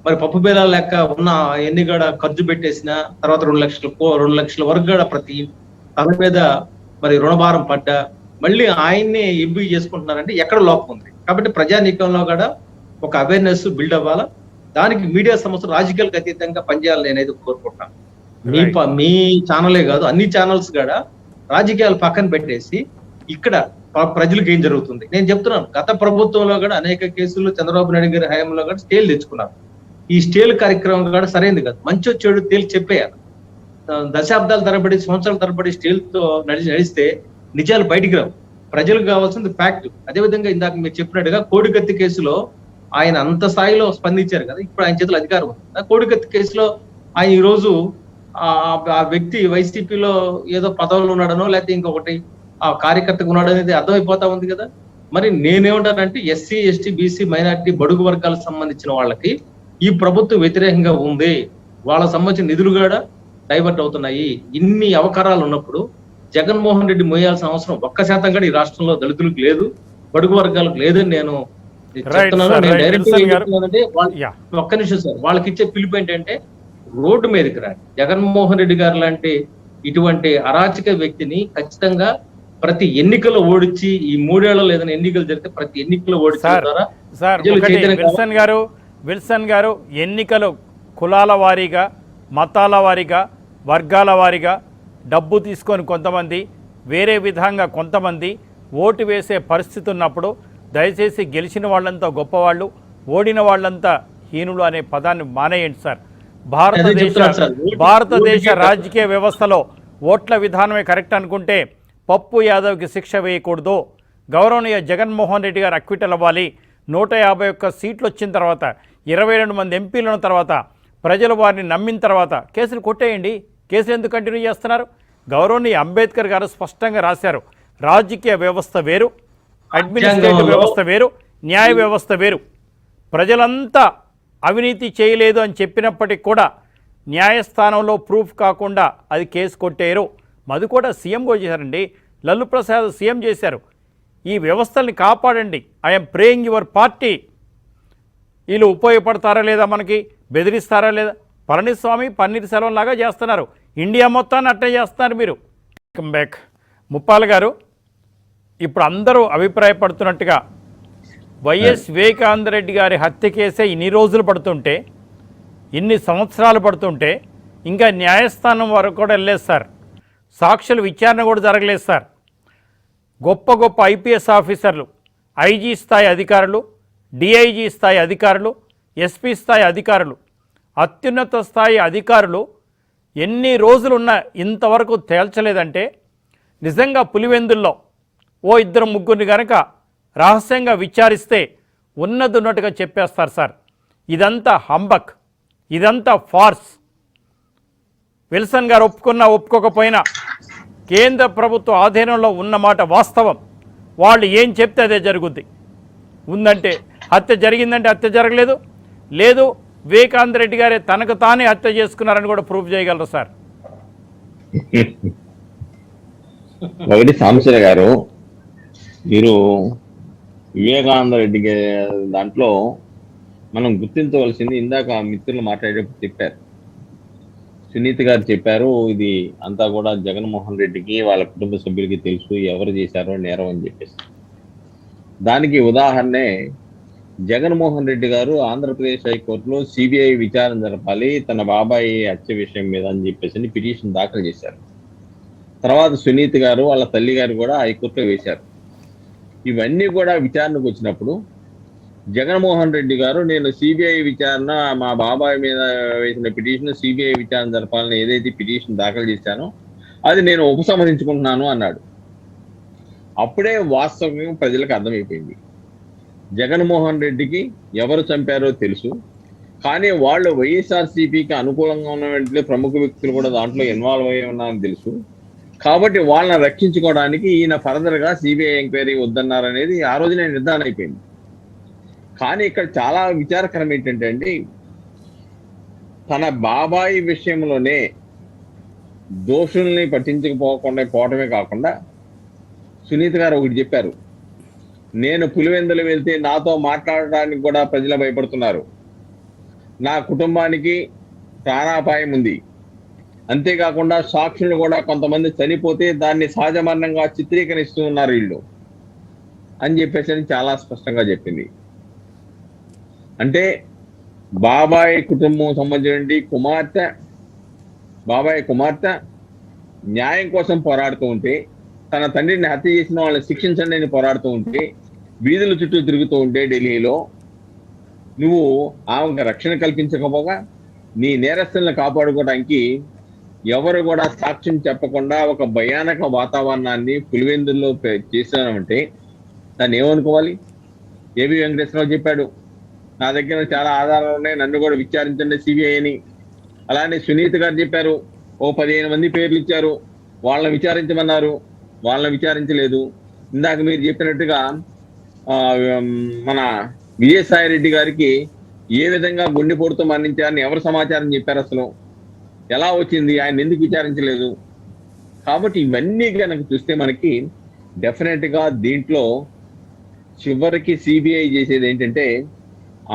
మరి పప్పు బేలాల లెక్క ఉన్న ఎన్ని కూడా ఖర్చు పెట్టేసిన తర్వాత 2 లక్షల వరకు కూడా ప్రతి తల మీద మరి రుణభారం పడ్డా మళ్ళీ ఆయన్ని ఎంపిక చేసుకుంటున్నారంటే ఎక్కడ లోపం ఉంది. కాబట్టి ప్రజానీకంలో కూడా ఒక అవేర్నెస్ బిల్డ్ అవ్వాలా. దానికి మీడియా సంస్థలు రాజకీయాలకు అతీతంగా పనిచేయాలని నేనైతే కోరుకుంటున్నాను. మీ ఛానలే కాదు, అన్ని ఛానల్స్ కూడా రాజకీయాలు పక్కన పెట్టేసి ఇక్కడ ప్రజలకు ఏం జరుగుతుంది నేను చెప్తున్నాను. గత ప్రభుత్వంలో కూడా అనేక కేసులు చంద్రబాబు నాయుడు గారి హయాంలో కూడా స్టేలు తెచ్చుకున్నారు. ఈ స్టేల్ కార్యక్రమం కూడా సరైనది కాదు. మంచో చెడు తేల్చి చెప్పేయాలి. దశాబ్దాల తరబడి, సంవత్సరాల తరబడి స్టేల్తో నడిస్తే నిజాలు బయటికి రావు. ప్రజలకు కావాల్సింది ఫ్యాక్ట్. అదేవిధంగా ఇందాక మీరు చెప్పినట్టుగా కోడికత్తి కేసులో ఆయన అంత స్థాయిలో స్పందించారు కదా, ఇప్పుడు ఆయన చేతులు అధికారం ఉంది. కోడికత్తి కేసులో ఆయన ఈ రోజు ఆ వ్యక్తి వైసీపీలో ఏదో పదవులు ఉన్నాడనో లేకపోతే ఇంకొకటి ఆ కార్యకర్తగా ఉన్నాడు అనేది అర్థమైపోతా ఉంది కదా. మరి నేనేమంటానంటే ఎస్సీ, ఎస్టీ, బీసీ, మైనారిటీ, బడుగు వర్గాలకు సంబంధించిన వాళ్ళకి ఈ ప్రభుత్వం వ్యతిరేకంగా ఉంది. వాళ్ళకి సంబంధించిన నిధులు కూడా డైవర్ట్ అవుతున్నాయి. ఇన్ని అవకాశాలు ఉన్నప్పుడు జగన్మోహన్ రెడ్డి మోయాల్సిన అవసరం 1% కూడా ఈ రాష్ట్రంలో దళితులకు లేదు, బడుగు వర్గాలకు లేదని నేను చెప్తున్నాను. నేను డైరెక్ట్ గా ఏం చెప్తున్నానంటే ఒక్క నిమిషం సార్, వాళ్ళకి ఇచ్చే పిలుపు ఏంటంటే రోడ్డు మీదకి రాండి. జగన్మోహన్ రెడ్డి గారు లాంటి ఇటువంటి అరాచక వ్యక్తిని ఖచ్చితంగా ప్రతి ఎన్నికల్లో ఓడించి, ఈ 3 ఏళ్లలో ఏదైనా ఎన్నికలు జరిగితే ప్రతి ఎన్నికల్లో విల్సన్ గారు ఎన్నికలు కులాల వారీగా, మతాల వారీగా, వర్గాల వారీగా డబ్బు తీసుకొని కొంతమంది, వేరే విధంగా కొంతమంది ఓటు వేసే పరిస్థితి ఉన్నప్పుడు దయచేసి గెలిచిన వాళ్ళంతా గొప్పవాళ్ళు, ఓడిన వాళ్ళంతా హీనులు అనే పదాన్ని మానేయండి సార్. భారతదేశ రాజకీయ వ్యవస్థలో ఓట్ల విధానమే కరెక్ట్ అనుకుంటే పప్పు యాదవ్కి శిక్ష వేయకూడదు. గౌరవనీయ జగన్మోహన్ రెడ్డి గారు అక్విటల్ అవ్వాలి. 151 సీట్లు వచ్చిన తర్వాత, 22 మంది ఎంపీలను తర్వాత, ప్రజలు వారిని నమ్మిన తర్వాత కేసులు కొట్టేయండి. కేసులు ఎందుకు కంటిన్యూ చేస్తున్నారు? గౌరవనీయ అంబేద్కర్ గారు స్పష్టంగా రాశారు, రాజకీయ వ్యవస్థ వేరు, అడ్మినిస్ట్రేటివ్ వ్యవస్థ వేరు, న్యాయ వ్యవస్థ వేరు. ప్రజలంతా అవినీతి చేయలేదు అని చెప్పినప్పటికి కూడా న్యాయస్థానంలో ప్రూఫ్ కాకుండా అది కేసు కొట్టేరు. మధు కూడా సీఎం కూడా చేశారండి, లల్లు ప్రసాద్ సీఎం చేశారు. ఈ వ్యవస్థల్ని కాపాడండి. I'm praying your party. వీళ్ళు ఉపయోగపడతారా లేదా, మనకి బెదిరిస్తారా లేదా? పళనిస్వామి, పన్నీర్ సెల్వం లాగా చేస్తున్నారు. ఇండియా మొత్తాన్ని అట్టే చేస్తున్నారు మీరు. Welcome back. ముప్పాల గారు, ఇప్పుడు అందరూ అభిప్రాయపడుతున్నట్టుగా వైఎస్ వివేకానంద రెడ్డి గారి హత్య కేసే ఇన్ని రోజులు పడుతుంటే, ఇన్ని సంవత్సరాలు పడుతుంటే ఇంకా న్యాయస్థానం వరకు కూడా వెళ్ళలేదు సార్. సాక్షుల విచారణ కూడా జరగలేదు సార్. గొప్ప గొప్ప ఐపీఎస్ ఆఫీసర్లు, ఐజీ స్థాయి అధికారులు, డిఐజీ స్థాయి అధికారులు, ఎస్పీ స్థాయి అధికారులు, అత్యున్నత స్థాయి అధికారులు ఎన్ని రోజులున్నా ఇంతవరకు తేల్చలేదంటే నిజంగా పులివెందుల్లో ఓ ఇద్దరు ముగ్గురిని కనుక రహస్యంగా విచారిస్తే ఉన్నట్టుగా చెప్పేస్తారు సార్. ఇదంతా హంబక్, ఇదంతా ఫార్స్. విల్సన్ గారు ఒప్పుకున్నా ఒప్పుకోకపోయినా కేంద్ర ప్రభుత్వ ఆధీనంలో ఉన్నమాట వాస్తవం. వాళ్ళు ఏం చెప్తే అదే జరుగుద్ది. ఉందంటే హత్య జరిగిందంటే హత్య జరగలేదు, లేదు వివేకానంద రెడ్డి గారే తనకు తానే హత్య చేసుకున్నారని కూడా ప్రూఫ్ చేయగలరు సార్. ఒకటి సాంబశివరావు గారు, మీరు వివేకానంద రెడ్డి దాంట్లో మనం గుర్తించవలసింది, ఇందాక మిత్రులు మాట్లాడేటప్పుడు చెప్పారు, సునీత గారు చెప్పారు, ఇది అంతా కూడా జగన్మోహన్ రెడ్డికి వాళ్ళ కుటుంబ సభ్యులకి తెలుసు ఎవరు చేశారో నేరం అని చెప్పేసి. దానికి ఉదాహరణే జగన్మోహన్ రెడ్డి గారు ఆంధ్రప్రదేశ్ హైకోర్టులో సిబిఐ విచారణ జరపాలి తన బాబాయి హత్య విషయం మీద అని చెప్పేసి పిటిషన్ దాఖలు చేశారు. తర్వాత సునీత గారు వాళ్ళ తల్లి గారు కూడా హైకోర్టులో వేశారు. ఇవన్నీ కూడా విచారణకు వచ్చినప్పుడు జగన్మోహన్ రెడ్డి గారు నేను సిబిఐ విచారణ, మా బాబాయ్ మీద వేసిన పిటిషన్ సిబిఐ విచారణ జరపాలని ఏదైతే పిటిషన్ దాఖలు చేశానో అది నేను ఉపసంహరించుకుంటున్నాను అన్నాడు. అప్పుడే వాస్తవం ప్రజలకు అర్థమైపోయింది. జగన్మోహన్ రెడ్డికి ఎవరు చంపారో తెలుసు, కానీ వాళ్ళు వైఎస్ఆర్సీపీకి అనుకూలంగా ఉన్న వెంటనే ప్రముఖ వ్యక్తులు కూడా దాంట్లో ఇన్వాల్వ్ అయ్యి ఉన్నారని తెలుసు. కాబట్టి వాళ్ళని రక్షించుకోవడానికి ఈయన ఫర్దర్ గా సిబిఐ ఎంక్వైరీ వద్దన్నారనేది ఆ రోజునే నిర్ధారణ అయిపోయింది. కానీ ఇక్కడ చాలా విచారకరం ఏంటంటే అండి, తన బాబాయి విషయంలోనే దోషుల్ని పట్టించకపోకుండా పోవటమే కాకుండా సునీత గారు ఒకటి చెప్పారు, నేను పులివెందులు వెళ్తే నాతో మాట్లాడడానికి కూడా ప్రజలు భయపడుతున్నారు, నా కుటుంబానికి ప్రాణాపాయం ఉంది, అంతేకాకుండా సాక్షులు కూడా కొంతమంది చనిపోతే దాన్ని సహజ మరణంగా చిత్రీకరిస్తూ ఉన్నారు వీళ్ళు అని చెప్పేసి చాలా స్పష్టంగా చెప్పింది. అంటే బాబాయ్ కుటుంబం సంబంధించిన బాబాయ్ కుమార్తె న్యాయం కోసం పోరాడుతూ ఉంటే, తన తండ్రిని హత్య చేసిన వాళ్ళని శిక్షించండి అని పోరాడుతూ ఉంటే, వీధుల చుట్టూ తిరుగుతూ ఉంటే ఢిల్లీలో, నువ్వు ఆమెకు రక్షణ కల్పించకపోగా నీ నేరస్తులను కాపాడుకోవడానికి ఎవరు కూడా సాక్ష్యం చెప్పకుండా ఒక భయానక వాతావరణాన్ని పులివెందుల్లో చేశానంటే దాన్ని ఏమనుకోవాలి? ఏబి వెంకటేశ్వరరావు చెప్పాడు, నా దగ్గర చాలా ఆధారాలు ఉన్నాయి, నన్ను కూడా విచారించండి సిబిఐ అని. అలానే సునీత గారు చెప్పారు, ఓ 15 మంది పేర్లు ఇచ్చారు, వాళ్ళని విచారించమన్నారు, వాళ్ళని విచారించలేదు. ఇందాక మీరు చెప్పినట్టుగా మన విజయసాయి రెడ్డి గారికి ఏ విధంగా గుండెపోటుతో మరణించారని ఎవరు సమాచారం చెప్పారు, అసలు ఎలా వచ్చింది, ఆయన ఎందుకు విచారించలేదు? కాబట్టి ఇవన్నీ కనుక చూస్తే మనకి డెఫినెట్ గా దీంట్లో చివరికి సిబిఐ చేసేది ఏంటంటే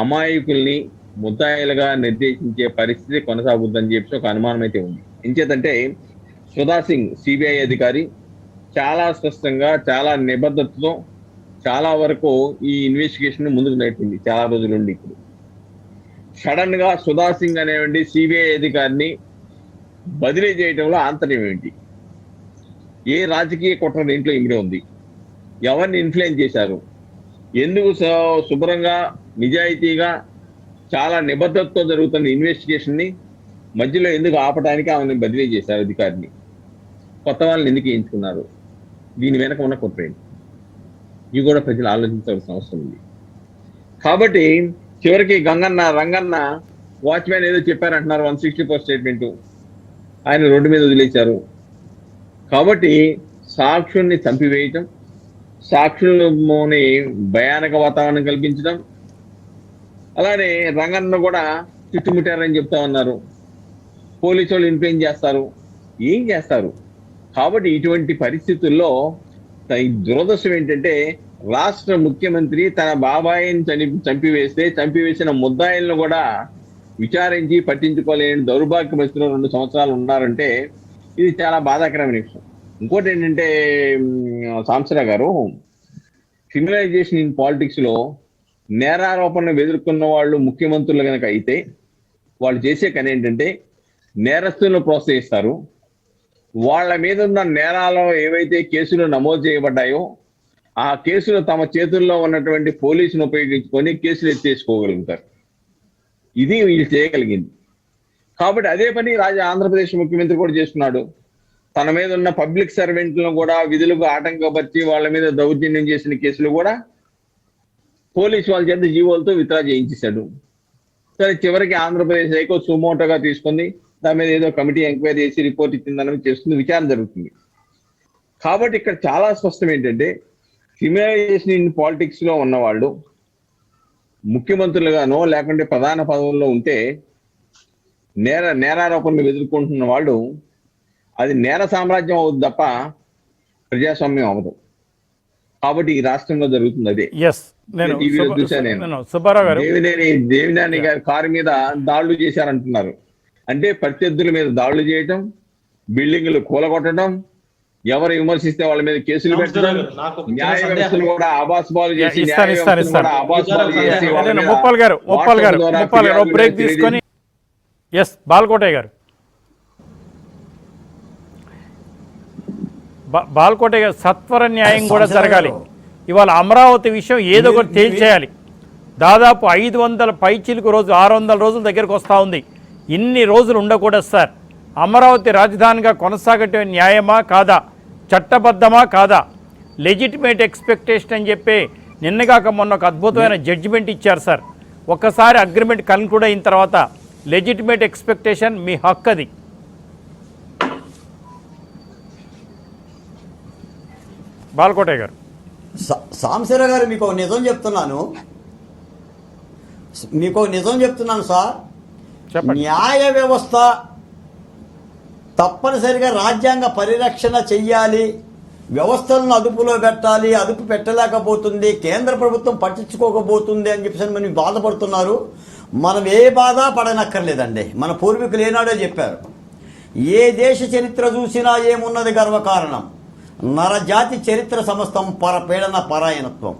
అమాయకుల్ని ముద్దాయిలుగా నిర్దేశించే పరిస్థితి కొనసాగుద్దని చెప్పి ఒక అనుమానం అయితే ఉంది. ఎంచేతంటే సుధా సింగ్ సిబిఐ అధికారి చాలా స్పష్టంగా చాలా నిబద్ధతతో చాలా వరకు ఈ ఇన్వెస్టిగేషన్ ముందుకు నడిపింది చాలా రోజుల నుండి. ఇప్పుడు సడన్ గా సుధా సింగ్ అనేవండి సిబిఐ అధికారిని బదిలీ చేయడంలో ఆంతర్యం ఏంటి? ఏ రాజకీయ కుట్ర దీంట్లో ఇమిడి ఉంది? ఎవరిని ఇన్ఫ్లుయెన్స్ చేశారు? ఎందుకు శుభ్రంగా నిజాయితీగా చాలా నిబద్ధతతో జరుగుతున్న ఇన్వెస్టిగేషన్ ని మధ్యలో ఎందుకు ఆపడానికి ఆమెను బదిలీ చేశారు అధికారిని? కొత్త వాళ్ళని ఎందుకు ఎంచుకున్నారు? దీని వెనక ఉన్న కుట్ర ఏంటి? ఇవి కూడా ప్రజలు ఆలోచించాల్సిన అవసరం ఉంది. కాబట్టి చివరికి రంగన్న వాచ్మ్యాన్ ఏదో చెప్పారంటున్నారు, 164 స్టేట్మెంట్ ఆయన రోడ్డు మీద వదిలేశారు. కాబట్టి సాక్షుల్ని చంపివేయటం, సాక్షులని భయానక వాతావరణం కల్పించడం, అలానే రంగన్న కూడా చుట్టుముట్టారని చెప్తా ఉన్నారు. పోలీసు వాళ్ళు ఇన్ఫ్లుయెన్స్ చేస్తారు, ఏం చేస్తారు? కాబట్టి ఇటువంటి పరిస్థితుల్లో దురదృష్టం ఏంటంటే రాష్ట్ర ముఖ్యమంత్రి తన బాబాయిని చంపివేసిన ముద్దాయిలను కూడా విచారించి పట్టించుకోలేని దౌర్భాగ్య పరిస్థితిలో 2 సంవత్సరాలు ఉన్నారంటే ఇది చాలా బాధాకరమైన విషయం. ఇంకోటి ఏంటంటే సాంబశివరావు గారు, క్రిమినలైజేషన్ ఇన్ పాలిటిక్స్ లో నేరారోపణను ఎదుర్కొన్న వాళ్ళు ముఖ్యమంత్రులు కనుక అయితే వాళ్ళు చేసే పని ఏంటంటే నేరస్తులను ప్రోత్సహిస్తారు, వాళ్ళ మీద ఉన్న నేరాలు ఏవైతే కేసులు నమోదు చేయబడ్డాయో ఆ కేసులు తమ చేతుల్లో ఉన్నటువంటి పోలీసును ఉపయోగించుకొని కేసులు ఎత్తేసుకోగలుగుతారు. ఇది వీళ్ళు చేయగలిగింది. కాబట్టి అదే పని ఆంధ్రప్రదేశ్ ముఖ్యమంత్రి కూడా చేస్తున్నాడు. తన మీద ఉన్న పబ్లిక్ సర్వెంట్లను కూడా విధులకు ఆటంకపరిచి వాళ్ళ మీద దౌర్జన్యం చేసిన కేసులు కూడా పోలీసు వాళ్ళ చేత జీవోలతో విత్డ్రా చేయించేశాడు. సరే, చివరికి ఆంధ్రప్రదేశ్ హైకోర్టు సుమోటోగా తీసుకుంది. దాని మీద ఏదో కమిటీ ఎంక్వైరీ చేసి రిపోర్ట్ ఇచ్చిందని చేస్తుంది, విచారణ జరుగుతుంది. కాబట్టి ఇక్కడ చాలా స్పష్టం ఏంటంటే, క్రిమినలైజేషన్ ఇన్ పాలిటిక్స్ లో ఉన్నవాళ్ళు ముఖ్యమంత్రులుగానో లేకుంటే ప్రధాన పదవుల్లో ఉంటే నేరారోపణలు ఎదుర్కొంటున్న వాళ్ళు అది నేర సామ్రాజ్యం అవుతుంది తప్ప ప్రజాస్వామ్యం అవ్వదు. కాబట్టి ఈ రాష్ట్రంలో జరుగుతుంది అదే. టీవీలో చూశాను నేను. దేవినేని గారి కారు మీద దాడులు చేశారంటున్నారు. అంటే ప్రత్యర్థుల మీద దాడులు చేయటం, బిల్డింగ్లు కూలగొట్టడం, ఎవరు విమర్శిస్తే వాళ్ళ మీద కేసులు పెట్టడం, న్యాయ వ్యవస్థలు కూడా ఆభాసపాలు చేసి బాల్కోటయ్య గారు సత్వర న్యాయం కూడా జరగాలి. ఇవాళ అమరావతి విషయం ఏదో ఒకటి తేల్చేయాలి. దాదాపు 500 పైచిలకు రోజు 600 రోజుల దగ్గరకు వస్తూ ఉంది. ఇన్ని రోజులు ఉండకూడదు సార్. అమరావతి రాజధానిగా కొనసాగటం న్యాయమా కాదా, చట్టబద్ధమా కాదా, లెజిటిమేట్ ఎక్స్పెక్టేషన్ అని చెప్పి నిన్నగాక మొన్న ఒక అద్భుతమైన జడ్జిమెంట్ ఇచ్చారు సార్. ఒక్కసారి అగ్రిమెంట్ కన్క్లూడ్ అయిన తర్వాత లెజిటిమేట్ ఎక్స్పెక్టేషన్ మీ హక్కు. అది బాల్కోటయ్య గారు. సాంబశివరావు గారు, మీకు నిజం చెప్తున్నాను సార్. న్యాయ వ్యవస్థ తప్పనిసరిగా రాజ్యాంగ పరిరక్షణ చెయ్యాలి, వ్యవస్థలను అదుపులో పెట్టాలి. అదుపు పెట్టలేకపోతుంది, కేంద్ర ప్రభుత్వం పట్టించుకోకపోతుంది అని చెప్పేసి మనం బాధపడుతున్నారు. మనం ఏ బాధ పడనక్కర్లేదండి. మన పూర్వీకులు ఏనాడో చెప్పారు, ఏ దేశ చరిత్ర చూసినా ఏమున్నది గర్వకారణం, నరజాతి చరిత్ర సమస్తం పరపీడన పరాయణత్వం.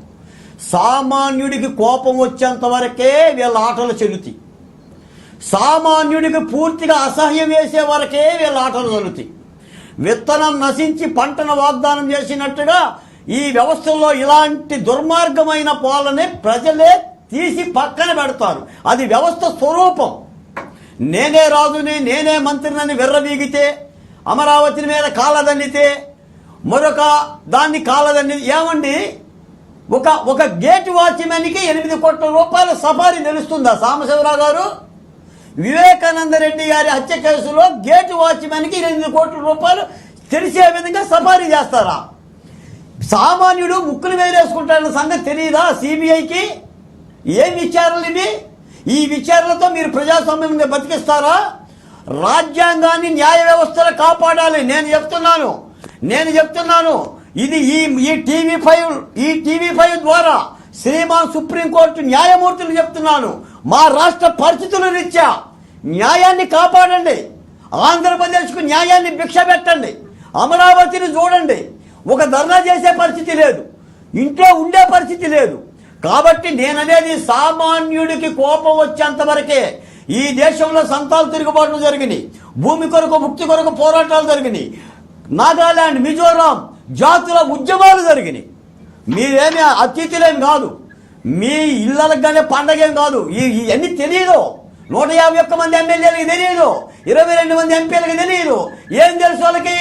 సామాన్యుడికి కోపం వచ్చేంత వరకే వీళ్ళ ఆటలు చెల్లుతాయి. సామాన్యుడికి పూర్తిగా అసహ్యం వేసే వరకే వీళ్ళ ఆటలు చెల్లుతాయి. విత్తనం నశించి పంటను వాగ్దానం చేసినట్టుగా ఈ వ్యవస్థలో ఇలాంటి దుర్మార్గమైన పాలనే ప్రజలే తీసి పక్కన పెడతారు. అది వ్యవస్థ స్వరూపం. నేనే రాజుని, నేనే మంత్రిని విర్రవీగితే, అమరావతి మీద కాలదన్నితే, మరొక దాన్ని కాలదన్ని ఏమండి, ఒక గేట్ వాచ్మెన్కి 8 కోట్ల రూపాయల సఫారీ తెలుస్తుందా సాంబశివరావు గారు? వివేకానంద రెడ్డి గారి హత్య కేసులో గేట్ వాచ్మెన్కి 8 కోట్ల రూపాయలు తెలిసే విధంగా సఫారీ చేస్తారా? సామాన్యుడు ముక్కులు వేరేసుకుంటారన్న సంగతి తెలియదా సిబిఐకి? ఏం విచారణలు ఇవి? ఈ విచారణలతో మీరు ప్రజాస్వామ్యంగా బతికిస్తారా? రాజ్యాంగాన్ని, న్యాయ వ్యవస్థను కాపాడాలి. నేను చెప్తున్నాను ఇది ఈ టీవీ5 ద్వారా శ్రీమాన్ సుప్రీంకోర్టు న్యాయమూర్తులు చెప్తున్నాను. మా రాష్ట్ర పరిస్థితుల రీత్యా న్యాయాన్ని కాపాడండి. ఆంధ్రప్రదేశ్కు న్యాయాన్ని భిక్ష పెట్టండి. అమరావతిని చూడండి, ఒక ధర్నా చేసే పరిస్థితి లేదు, ఇంట్లో ఉండే పరిస్థితి లేదు. కాబట్టి నేననేది, సామాన్యుడికి కోపం వచ్చేంత వరకే ఈ దేశంలో సంతాల తిరుగుబాట్లు జరిగినాయి, భూమి కొరకు ముక్తి కొరకు పోరాటాలు జరిగినాయి, నాగాలాండ్, మిజోరాం జాతుల ఉద్యమాలు జరిగినాయి. మీరేమి అతిథులేం కాదు, మీ ఇళ్ళగానే పండగేం కాదు. ఇవన్నీ తెలియదు. 151 మంది ఎమ్మెల్యేలకు తెలియదు, 22 మంది ఎంపీలకు తెలియదు. ఏం తెలుసు వాళ్ళకి?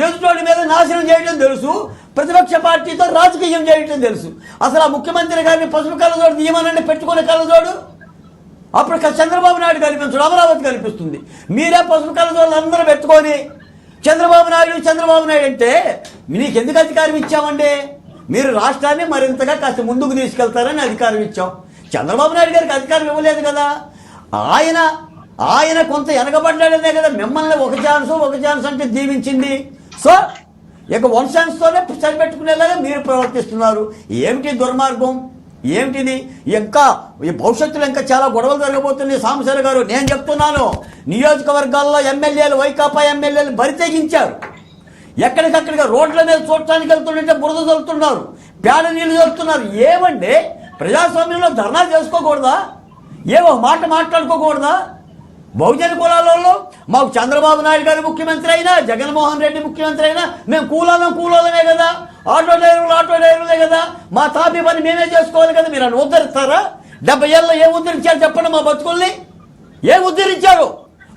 ఎదుటోడి మీద నాశనం చేయడం తెలుసు, ప్రతిపక్ష పార్టీతో రాజకీయం చేయడం తెలుసు. అసలు ఆ ముఖ్యమంత్రి గారిని పసుపు కళ్ళజోడు నియమనాన్ని పెట్టుకునే కళ్ళజోడు అప్పుడు చంద్రబాబు నాయుడు కనిపించడు, అమరావతి కనిపిస్తుంది. మీరే పసుపు కళ్ళజోళ్ళు అందరూ పెట్టుకొని చంద్రబాబు నాయుడు అంటే నీకెందుకు అధికారం ఇచ్చామండి? మీరు రాష్ట్రాన్ని మరింతగా కాస్త ముందుకు తీసుకెళ్తారని అధికారం ఇచ్చాం. చంద్రబాబు నాయుడు గారికి అధికారం ఇవ్వలేదు కదా. ఆయన కొంత వెనకబడ్డాడనే కదా మిమ్మల్ని ఒక ఛాన్స్ అంటే దీవించింది. సో ఇక 1 ఛాన్స్తోనే సరిపెట్టుకునేలాగా మీరు ప్రవర్తిస్తున్నారు. ఏమిటి దుర్మార్గం? ఏమిటిది? ఇంకా ఈ భవిష్యత్తులో ఇంకా చాలా గొడవలు జరగబోతున్నాయి. సాంబశివరావు గారు, నేను చెప్తున్నాను, నియోజకవర్గాల్లో ఎమ్మెల్యేలు, వైకాపా ఎమ్మెల్యేలు బరి తెగించారు. ఎక్కడికక్కడిగా రోడ్ల మీద చూడటానికి వెళ్తుంటే బురద చల్లుతున్నారు, పేడ నీళ్లు చల్లుతున్నారు. ఏమండి, ప్రజాస్వామ్యంలో ధర్నా చేసుకోకూడదా? ఏవో మాట మాట్లాడుకోకూడదా? బహుజన కులాలలో మాకు చంద్రబాబు నాయుడు గారు ముఖ్యమంత్రి అయినా, జగన్మోహన్ రెడ్డి ముఖ్యమంత్రి అయినా మేము కూలమే కదా, ఆటో డ్రైవర్లే కదా, మా తాపి పని మేమే చేసుకోవాలి కదా. మీరు అని ఉద్ధరిస్తారా? 70 ఏళ్ళలో ఏం ఉద్ధరించారు చెప్పండి మా బతుకుల్ని? ఏం ఉద్ధరించారు?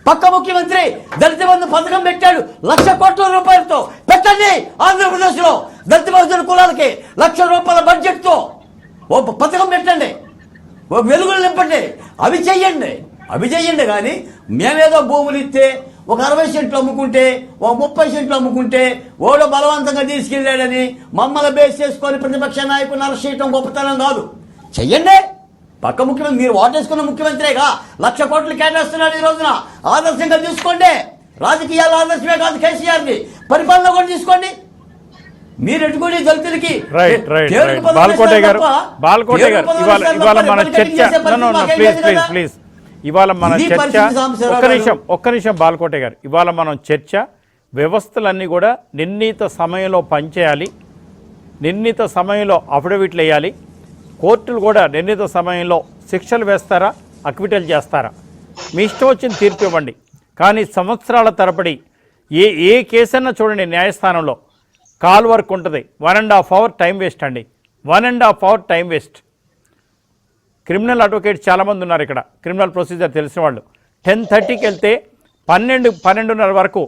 పక్క ముఖ్యమంత్రి దళిత బంధు పథకం పెట్టాడు 1,00,000 కోట్ల రూపాయలతో. పెట్టండి ఆంధ్రప్రదేశ్లో దళిత బహుజన కులాలకి 1,00,000 రూపాయల బడ్జెట్తో ఓ పథకం పెట్టండి, ఓ వెలుగులు నింపండి. అవి చెయ్యండి కానీ మేమేదో భూములు ఇస్తే ఒక 60 సెంట్లు అమ్ముకుంటే, ఒక 30 సెంట్లు అమ్ముకుంటే ఓడో బలవంతంగా తీసుకెళ్ళాడని మమ్మల్ని బేస్ చేసుకొని ప్రతిపక్ష నాయకుని అరెస్ట్ చేయడం గొప్పతనం కాదు. చెయ్యండి. పక్క ముఖ్యమంత్రి మీరు ఓటేసుకున్న ముఖ్యమంత్రిగా 1,00,000 కోట్లు కేటాయిస్తున్నాడు ఈ రోజున. ఆదర్శంగా తీసుకోండి. రాజకీయాలు ఆదర్శమే కాదు కేసీఆర్ని, పరిపాలన కూడా తీసుకోండి. మీరు ఎటుకొని దళితులకి రైట్ బాల్కోటే గారు ఇవాళ మన చర్చ ప్లీజ్ ఇవాళ మన చర్చ ఒక్క నిమిషం బాల్కోటే గారు, ఇవాళ మనం చర్చ వ్యవస్థలన్నీ కూడా నిర్ణీత సమయంలో పనిచేయాలి, నిర్ణీత సమయంలో అఫిడవిట్లు వేయాలి, కోర్టులు కూడా నిర్ణీత సమయంలో శిక్షలు వేస్తారా, అక్విటల్ చేస్తారా, మీ ఇష్టం వచ్చిన తీర్పు ఇవ్వండి. కానీ సంవత్సరాల తరబడి ఏ కేసన్నా చూడండి న్యాయస్థానంలో కాల్ వర్క్ ఉంటుంది, 1.5 అవర్ టైం వేస్ట్ అండి, 1.5 hour time waste. Criminal advocates చాలామంది ఉన్నారు ఇక్కడ, క్రిమినల్ ప్రొసీజర్ తెలిసిన వాళ్ళు. 10:30కి వెళ్తే 12:30 వరకు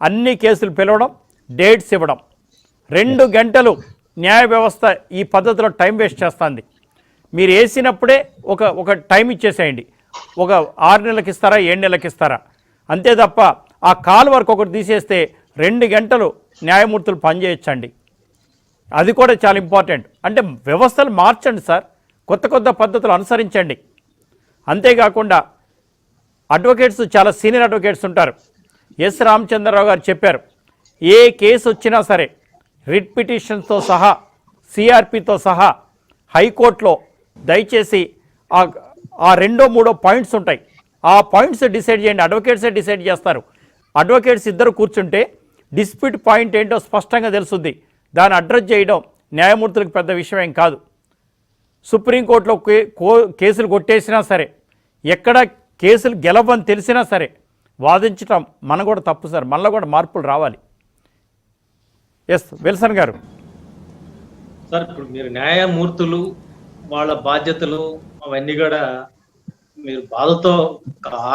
అన్ని కేసులు పిలవడం, డేట్స్ ఇవ్వడం. 2 గంటలు న్యాయ వ్యవస్థ ఈ పద్ధతిలో టైం వేస్ట్ చేస్తుంది. మీరు వేసినప్పుడే ఒక టైం ఇచ్చేసేయండి. ఒక 6 నెలలకు ఇస్తారా, 7 నెలలకు ఇస్తారా, అంతే తప్ప ఆ కాల్ వర్క్ ఒకటి తీసేస్తే 2 గంటలు న్యాయమూర్తులు పనిచేయచ్చండి. అది కూడా చాలా ఇంపార్టెంట్. అంటే వ్యవస్థలు మార్చండి సార్, కొత్త పద్ధతులు అనుసరించండి. అంతేకాకుండా అడ్వకేట్స్ చాలా సీనియర్ అడ్వకేట్స్ ఉంటారు. ఎస్ రామచంద్రరావు గారు చెప్పారు, ఏ కేసు వచ్చినా సరే రిట్ పిటిషన్స్తో సహా, సిఆర్పితో సహా హైకోర్టులో దయచేసి ఆ 2, 3 పాయింట్స్ ఉంటాయి, ఆ పాయింట్స్ డిసైడ్ చేయండి. అడ్వకేట్సే డిసైడ్ చేస్తారు. అడ్వకేట్స్ ఇద్దరు కూర్చుంటే డిస్ప్యూట్ పాయింట్ ఏంటో స్పష్టంగా తెలుస్తుంది. దాన్ని అడ్రస్ చేయడం న్యాయమూర్తులకు పెద్ద విషయం ఏం కాదు. సుప్రీంకోర్టులో కేసులు కొట్టేసినా సరే, ఎక్కడ కేసులు గెలవని తెలిసినా సరే వాదించడం మన కూడా తప్పు సార్, మనలో కూడా మార్పులు రావాలి. ఎస్ విల్సన్ గారు. సార్ ఇప్పుడు మీరు న్యాయమూర్తులు వాళ్ళ బాధ్యతలు అవన్నీ కూడా మీరు బాధతో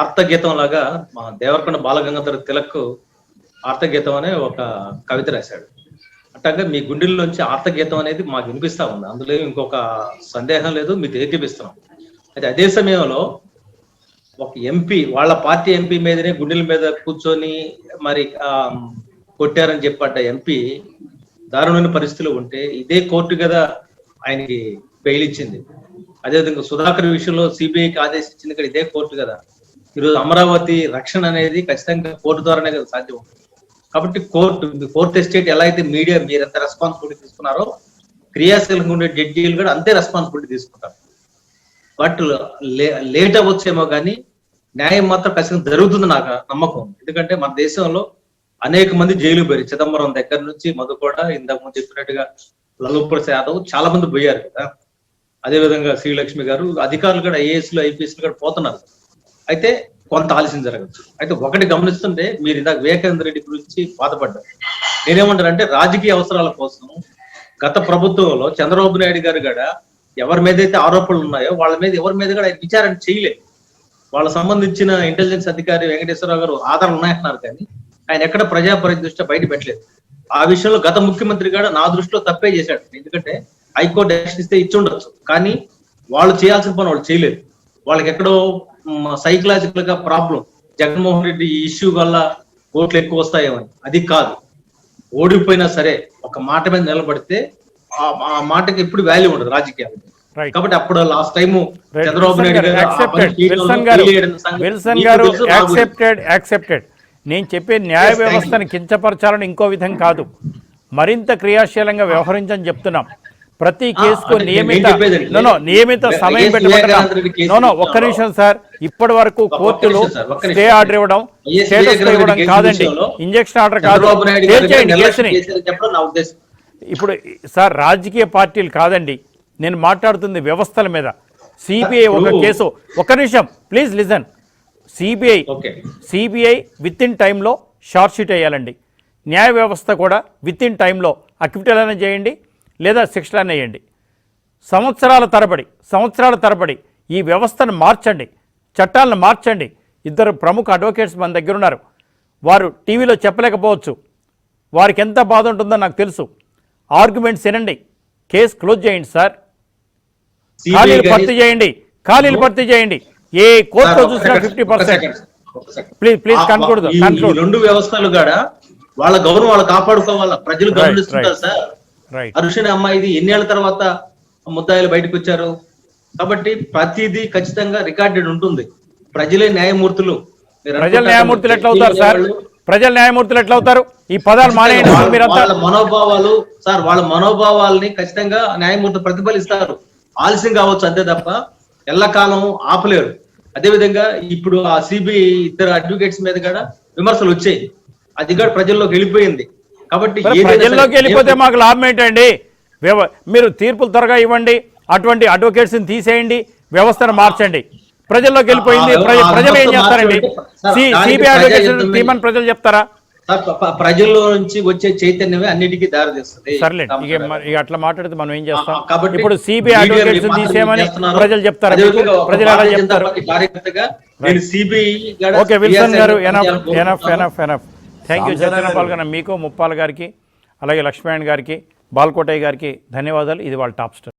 ఆర్తగీతం లాగా మా దేవరకొండ బాలగంగాధర తిలక్ ఆర్తగీతం అనే ఒక కవిత రాశాడు. అట్లాగే మీ గుండెల్లోంచి ఆర్తగీతం అనేది మాకు వినిపిస్తా ఉంది, అందులో ఇంకొక సందేహం లేదు, మీకు ఏకీపిస్తున్నాం. అయితే అదే సమయంలో ఒక ఎంపీ వాళ్ళ పార్టీ ఎంపీ మీదనే గుండెల మీద కూర్చొని మరి కొట్టారని చెప్పడ్డ ఎంపీ దారుణమైన పరిస్థితిలో ఉంటే ఇదే కోర్టు కదా ఆయనకి బెయిల్ ఇచ్చింది. అదేవిధంగా సుధాకర్ విషయంలో సిబిఐకి ఆదేశించింది కదా ఇదే కోర్టు కదా. ఈరోజు అమరావతి రక్షణ అనేది ఖచ్చితంగా కోర్టు ద్వారానే కదా సాధ్యం. కాబట్టి కోర్టు, ఫోర్త్ ఎస్టేట్ ఎలా అయితే మీడియా మీరు ఎంత రెస్పాన్సిబిలిటీ తీసుకున్నారో క్రియాశీలంగా ఉండే జడ్జీలు కూడా అంతే రెస్పాన్సిబిలిటీ తీసుకుంటారు. బట్ లేట్ అవ్వచ్చేమో కానీ న్యాయం మాత్రం ఖచ్చితంగా జరుగుతుంది నాకు నమ్మకం. ఎందుకంటే మన దేశంలో అనేక మంది జైలు పోయారు, చిదంబరం దగ్గర నుంచి మధుకోట, ఇంతకు ముందు చెప్పినట్టుగా లల్లూ ప్రసాద్ యాదవ్ చాలా మంది పోయారు కదా. అదేవిధంగా శ్రీలక్ష్మి గారు, అధికారులు కూడా ఐఏఎస్లు ఐపీఎస్లు కూడా పోతున్నారు. అయితే కొంత ఆలస్యం జరగచ్చు. అయితే ఒకటి గమనిస్తుంటే మీరు ఇందాక వివేకానంద రెడ్డి గురించి బాధపడ్డారు. నేనేమంటానంటే రాజకీయ అవసరాల కోసం గత ప్రభుత్వంలో చంద్రబాబు నాయుడు గారు కూడా ఎవరి మీద అయితే ఆరోపణలు ఉన్నాయో వాళ్ళ మీద ఎవరి మీద కూడా విచారణ చేయలేదు. వాళ్ళకు సంబంధించిన ఇంటెలిజెన్స్ అధికారి వెంకటేశ్వరరావు గారు ఆధారాలు ఉన్నాయంటున్నారు కానీ ఆయన ఎక్కడ ప్రజాపరి దృష్ట్యా బయట పెట్టలేదు. ఆ విషయంలో గత ముఖ్యమంత్రి కూడా నా దృష్టిలో తప్పే చేశాడు. ఎందుకంటే హైకోర్టు యాక్షన్ ఇస్తే ఇచ్చి ఉండొచ్చు, కానీ వాళ్ళు చేయాల్సిన పని వాళ్ళు చేయలేదు. వాళ్ళకి ఎక్కడో సైకలాజికల్ గా ప్రాబ్లం, జగన్మోహన్ రెడ్డి ఈ ఇష్యూ వల్ల ఓట్లు ఎక్కువ వస్తాయేమని. అది కాదు, ఓడిపోయినా సరే ఒక మాట మీద నిలబడితే ఆ మాటకి ఎప్పుడు వాల్యూ ఉండదు రాజకీయాలు. కాబట్టి అప్పుడు లాస్ట్ టైం చంద్రబాబు నాయుడు గారు నేను చెప్పే న్యాయ వ్యవస్థను కించపరచాలని ఇంకో విధం కాదు, మరింత క్రియాశీలంగా వ్యవహరించని చెప్తున్నాం. ప్రతి కేసుకు నియమిత సమయం పెట్టబడ్డా. ఒక్క నిమిషం సార్, ఇప్పటి వరకు కోర్టులు స్టే ఆర్డర్ ఇవ్వడం, స్టేటస్ ఇవ్వడం కాదండి, ఇంజక్షన్ ఆర్డర్ కాదు. ఇప్పుడు సార్ రాజకీయ పార్టీలు కాదండి, నేను మాట్లాడుతుంది వ్యవస్థల మీద. సిబిఐ ఒక కేసు, ఒక్క నిమిషం please listen, okay. CBI with in టైంలో షార్ట్ షీట్ వేయాలండి. న్యాయ వ్యవస్థ కూడా విత్ ఇన్ టైంలో అక్విటలైనా చేయండి లేదా శిక్షలైనా వేయండి. సంవత్సరాల తరబడి ఈ వ్యవస్థను మార్చండి, చట్టాలను మార్చండి. ఇద్దరు ప్రముఖ అడ్వకేట్స్ మన దగ్గర ఉన్నారు. వారు టీవీలో చెప్పలేకపోవచ్చు, వారికి ఎంత బాధ ఉంటుందో నాకు తెలుసు. ఆర్గ్యుమెంట్స్ వినండి, కేసు క్లోజ్ చేయండి సార్, ఖాళీలు భర్తీ చేయండి. ఏ కోర్టులో చూసినా 50%. Please conclude. ఈ రెండు వ్యవస్థలు కూడా వాళ్ళ గౌరవం వాళ్ళు కాపాడుకోవాలా, ప్రజలు గమనిస్తుంటారు సార్. అరుషిని అమ్మాయిది ఎన్నేళ్ల తర్వాత ముద్దాయిలు బయటకు వచ్చారు కాబట్టి ప్రతిదీ ఖచ్చితంగా రికార్డెడ్ ఉంటుంది. ప్రజలే న్యాయమూర్తులు. ప్రజల న్యాయమూర్తులు ఎట్లా అవుతారు సార్? ప్రజల న్యాయమూర్తులు ఎట్లా అవుతారు? ఈ పదాలు మానేయండి. వాళ్ళ మనోభావాలు సార్, వాళ్ళ మనోభావాల్ని ఖచ్చితంగా న్యాయమూర్తులు ప్రతిఫలిస్తారు. ఆలస్యం కావచ్చు అంతే తప్ప ఎల్లకాలం ఆపలేరు. అదేవిధంగా ఇప్పుడు ఆ సిబిఐ ఇద్దరు అడ్వకేట్స్ మీద కూడా విమర్శలు వచ్చాయి. అది కూడా ప్రజల్లోకి వెళ్ళిపోయింది. కాబట్టి ప్రజల్లోకి వెళ్ళిపోతే మాకు లాభం ఏంటండి? మీరు తీర్పులు త్వరగా ఇవ్వండి, అటువంటి అడ్వకేట్స్ని తీసేయండి, వ్యవస్థను మార్చండి. ప్రజల్లోకి వెళ్ళిపోయింది. ప్రజలు ఏం చేస్తారండి? సిబిఐ అడ్వకేట్స్ తీమని ప్రజలు చెప్తారా? ప్రజల్లో నుంచి వచ్చే చైతన్యమే అన్నిటికీ దారితీస్తుంది. సర్లే, ఇక అట్లా మాట్లాడితే మనం ఏం చేస్తాం? ఇప్పుడు సిబిఐ అడ్వకేట్స్ తీసేయమని ప్రజలు చెప్తారా? ప్రజలు ఎలా చెప్తారు? ఓకే విల్సన్ గారు, ఎనఫ్. Thank you. చంద్రపాల్ గారు, మీకు, ముప్పాల్ గారికి, అలాగే లక్ష్మీనారాయణ గారికి, బాల్కోటయ్య గారికి ధన్యవాదాలు. ఇది వాళ్ళ టాప్ స్టార్.